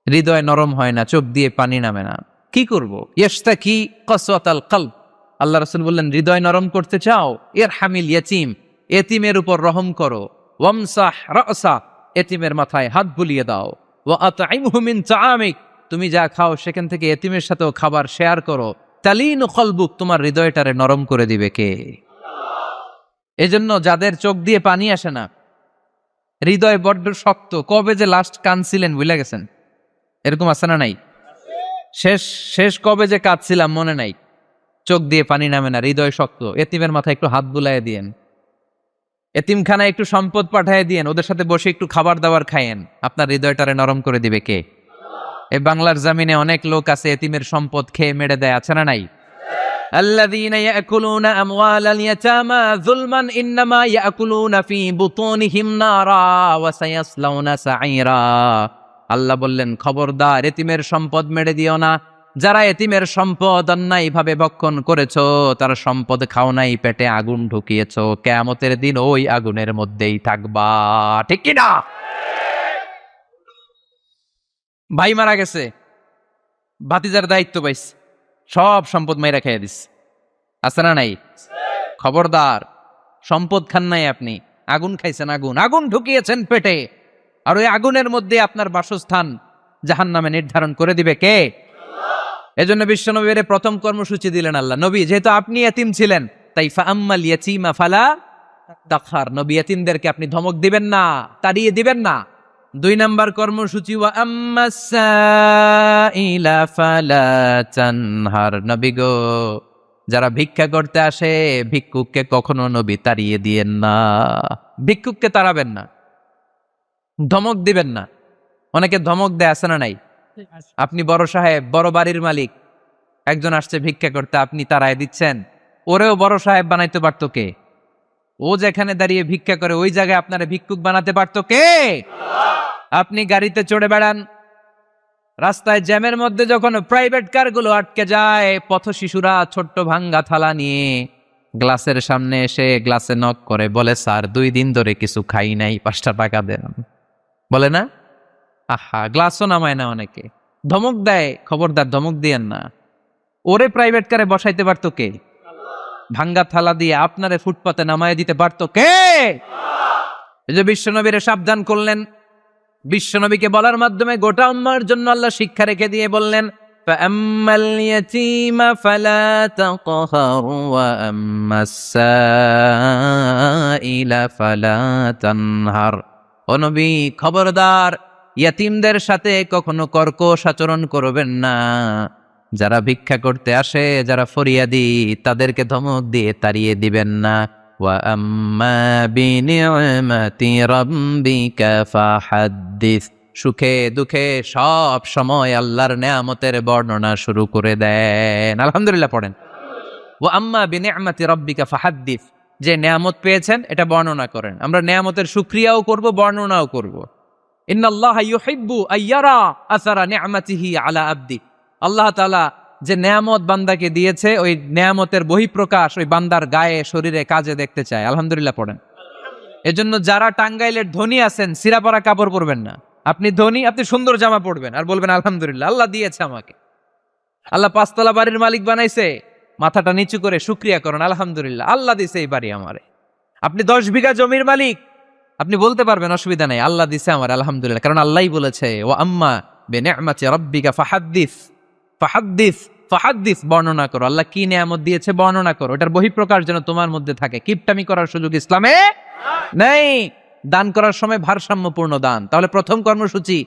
হৃদয় নরম হয় না, চোখ দিয়ে পানি নামে না, কি করব? ইয়াশতাকি কসওয়াতাল কলব। আল্লাহ রাসূল বললেন, হৃদয় নরম করতে চাও? ইরহামিল ইয়াতীম, এতিমের উপর রহম করো। ওয়ামসাহ রাসা, এতিমের মাথায় হাত বুলিয়ে দাও। ওয়া আতইমহু মিন তাআমিক, তুমি যা খাও সেখান থেকে এতিমের সাথেও খাবার শেয়ার করো। তালিনু কলবুক, তোমার হৃদয়টারে নরম করে দিবে কে? এজন্য যাদের চোখ দিয়ে পানি আসে না, হৃদয় বড্ড শক্ত, কবে যে লাস্ট কাঁদছিলেন ভুলে গেছেন, এরকম আছে না নাই? শেষ কবে যে কাঁদছিলাম মনে নাই, চোখ দিয়ে পানি নামে না, হৃদয় শক্ত। এতিমের মাথায় একটু হাত বুলাইয়ে দিয়েন, এতিমখানায় একটু সম্পদ পাঠিয়ে দিয়েন, ওদের সাথে বসে একটু খাবার দাবার খাইয়েন, আপনার হৃদয়টারে নরম করে দিবে কে? এই বাংলার জমিনে অনেক লোক আছে এতিমের সম্পদ খেয়ে মেরে দেয়, আছে না নাই? আল্লাযীনা ইয়াকুলুনা আমওয়ালাল ইয়াতামা যুলমান ইন্নামা ইয়াকুলুনা ফী বুতুনিহিম নারা ওয়া সায়াসলাউনা সাঈরা। আল্লাহ বললেন, খবরদার এতিমের সম্পদ মেরে দিও না। যারা এতিমের সম্পদ অন্যায়ভাবে ভক্ষণ করেছো, তার সম্পদ খাও নাই, পেটে আগুন ঢুকিয়েছো, কিয়ামতের দিন ওই আগুনের মধ্যেই থাকবা, ঠিক কি না? ভাই মারা গেছে, ভাতিজার দায়িত্ব পাইছে, সব সম্পদ মাইরা খাইয়া দিস, আছে না নাই? খবরদার, সম্পদ খান নাই আপনি, আগুন খাইছেন, আগুন ঢুকিয়েছেন পেটে, আর ওই আগুনের মধ্যে আপনার বাসস্থান জাহান্নামে নির্ধারণ করে দিবে কে? এজন্য বিশ্বনবীর প্রথম কর্মসূচি দিলেন আল্লাহ। নবী, যেহেতু আপনি এতিম ছিলেন, তাই ফাআম্মাল ইয়াতীমা ফালা তাকহার, নবী এতিমদেরকে আপনি ধমক দিবেন না, তাড়িয়ে দিবেন না। 2 নম্বর কর্মসূচি, ওয়া আম্মাস সাইলা ফালা তানহার। নবী গো, যারা ভিক্ষা করতে আসে, ভিক্ষুককে কখনো নবী তাড়িয়ে দিয়েন না, ভিক্ষুককে তাড়াবেন না, ধমক দিবেন না। অনেকে ধমক দেয়, আছে না নাই? আপনি বড় সাহেব, বড় বাড়ির মালিক, একজন আসছে ভিক্ষা করতে, আপনি তাড়ায় দিচ্ছেন, ওরেও বড় সাহেব বানাইতে পারতো কে? ও যেখানে দাঁড়িয়ে ভিক্ষা করে ওই জায়গায় আপনারা ভিক্ষুক বানাতে পারতো কে? আপনি গাড়িতে চড়ে বেড়ান, রাস্তায় জ্যামের মধ্যে যখন প্রাইভেট কারগুলো আটকে যায়, পথ শিশুরা ছোট্ট ভাঙ্গা থালা নিয়ে গ্লাসের সামনে এসে গ্লাসে নক করে, বলে, স্যার 2 দিন ধরে কিছু খাই নাই, 5টা টাকা দেন, বলে না? আহা, গ্লাসও নামায় না অনেকে, ধমক দেয়। খবরদার, ধমক দিয়েন না। ওরে প্রাইভেট কারে বসাইতে পারতো কে? ভাঙ্গা থালা দিয়ে আপনারে ফুটপাতে নামায় দিতে পারতো কে? এই যে বিশ্বনবীরে সাবধান করলেন, বিশ্বনবীকে বলার মাধ্যমে গোটা উম্মার জন্য আল্লাহ শিক্ষা রেখে দিয়ে বললেন, ফাআম্মাল ইয়াতীমা ফালা তাকহার ওয়া আম্মাস সাইলা ফালা তানহার। ও নবী, খবরদার ইয়াতীমদের সাথে কখনো কর্কশ আচরণ করবেন না। যারা ভিক্ষা করতে আসে, যারা ফরিয়াদি, তাদেরকে ধমক দিয়ে তাড়িয়ে দিবেন না। ওয়া আম্মা বিনি'মাতি রাব্বিকা ফাহাদ্দিস। সুখে দুঃখে সব সময় আল্লাহর নেয়ামতের বর্ণনা শুরু করে দেন। আলহামদুলিল্লাহ পড়েন। ওয়া আম্মা বিনি'মাতি রাব্বিকা ফাহাদ্দিস। যে নেয়ামত পেয়েছেন এটা বর্ণনা করেন। আমরা নেয়ামতের শুকরিয়াও করব, বর্ণনাও করব। ইন্নাল্লাহা ইউহিব্বু আইয়ারা আসারা নি'মাতিহি আলা আবদি। আল্লাহ তাআলা যে নেয়ামত বান্দাকে দিয়েছে, ওই নেয়ামতের বহিঃপ্রকাশ ওই বান্দার গায়ে, শরীরে, কাজে দেখতে চায়। আলহামদুলিল্লাহ পড়েন। এজন্য যারা টাঙ্গাইলের ধনী আছেন, সিরাপাড়া কাপড় পরবেন না। আপনি ধনী, আপনি সুন্দর জামা পরবেন আর বলবেন আলহামদুলিল্লাহ, আল্লাহ দিয়েছে আমাকে। আল্লাহ ৫ তলা বাড়ির মালিক বানাইছে, মাথাটা নিচু করে শুকরিয়া করেন, আলহামদুলিল্লাহ, আল্লাহ দিছে এই বাড়ি আমারে। আপনি ১০ বিঘা জমির মালিক, আপনি বলতে পারবেন অসুবিধা নাই, আল্লাহ দিছে আমার, আলহামদুলিল্লাহ, কারণ আল্লাহই বলেছে ওয়া আম্মা বিনি'মাতি রাব্বিকা ফাহাদ্দিস ফাহাদ্দিস ফাহাদ্দিস, বর্ণনা করো। আল্লাহ কি নিয়ামত দিয়েছে বর্ণনা করো, এটার বহিঃপ্রকাশ যেন তোমার মধ্যে থাকে। কিপটামি করার সুযোগ ইসলামে নেই। দান করার সময় ভারসাম্যপূর্ণ দান। তাহলে প্রথম কর্মসূচি,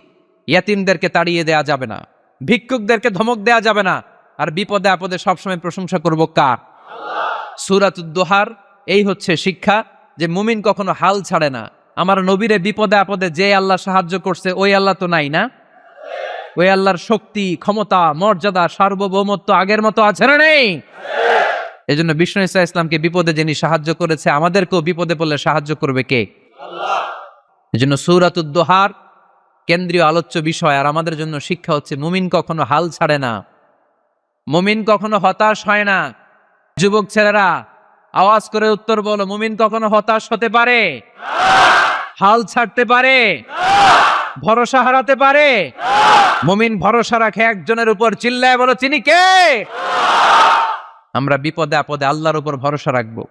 ইয়াতিমদেরকে তাড়িয়ে দেয়া যাবে না, ভিক্ষুকদেরকে ধমক দেয়া যাবে না, আর বিপদে আপদে সবসময় প্রশংসা করব কার? সূরাতুদ দোহার এই হচ্ছে শিক্ষা, যে মুমিন কখনো হাল ছাড়ে না। আমার নবীরে বিপদে আপদে যে আল্লাহ সাহায্য করছে, ওই আল্লাহ তো নাই না? ওই আল্লাহর শক্তি, ক্ষমতা, মর্যাদা, সার্বভৌমত্ব আগের মতো আছে না নেই? এই জন্য বিষ্ণু ইসা ইসলামকে বিপদে যিনি সাহায্য করেছে, আমাদেরকেও বিপদে পড়লে সাহায্য করবে কে? আল্লাহ। এই জন্য সূরাতুদ দোহার কেন্দ্রীয় আলোচ্য বিষয়। আর আমাদের জন্য শিক্ষা হচ্ছে, মুমিন কখনো হাল ছাড়ে না, মুমিন কখনো হতাশ হয় না। যুবক ছেলেরা আওয়াজ করে উত্তর বলো, মুমিন কখনো হতাশ হতে পারে? হাল ছাড়তে পারে? ভরসা হারাতে পারে? মুমিন ভরসা রাখে একজনের উপর, চিল্লায় বলো তিনি কে? আমরা বিপদে আপদে আল্লাহর উপর ভরসা রাখবো।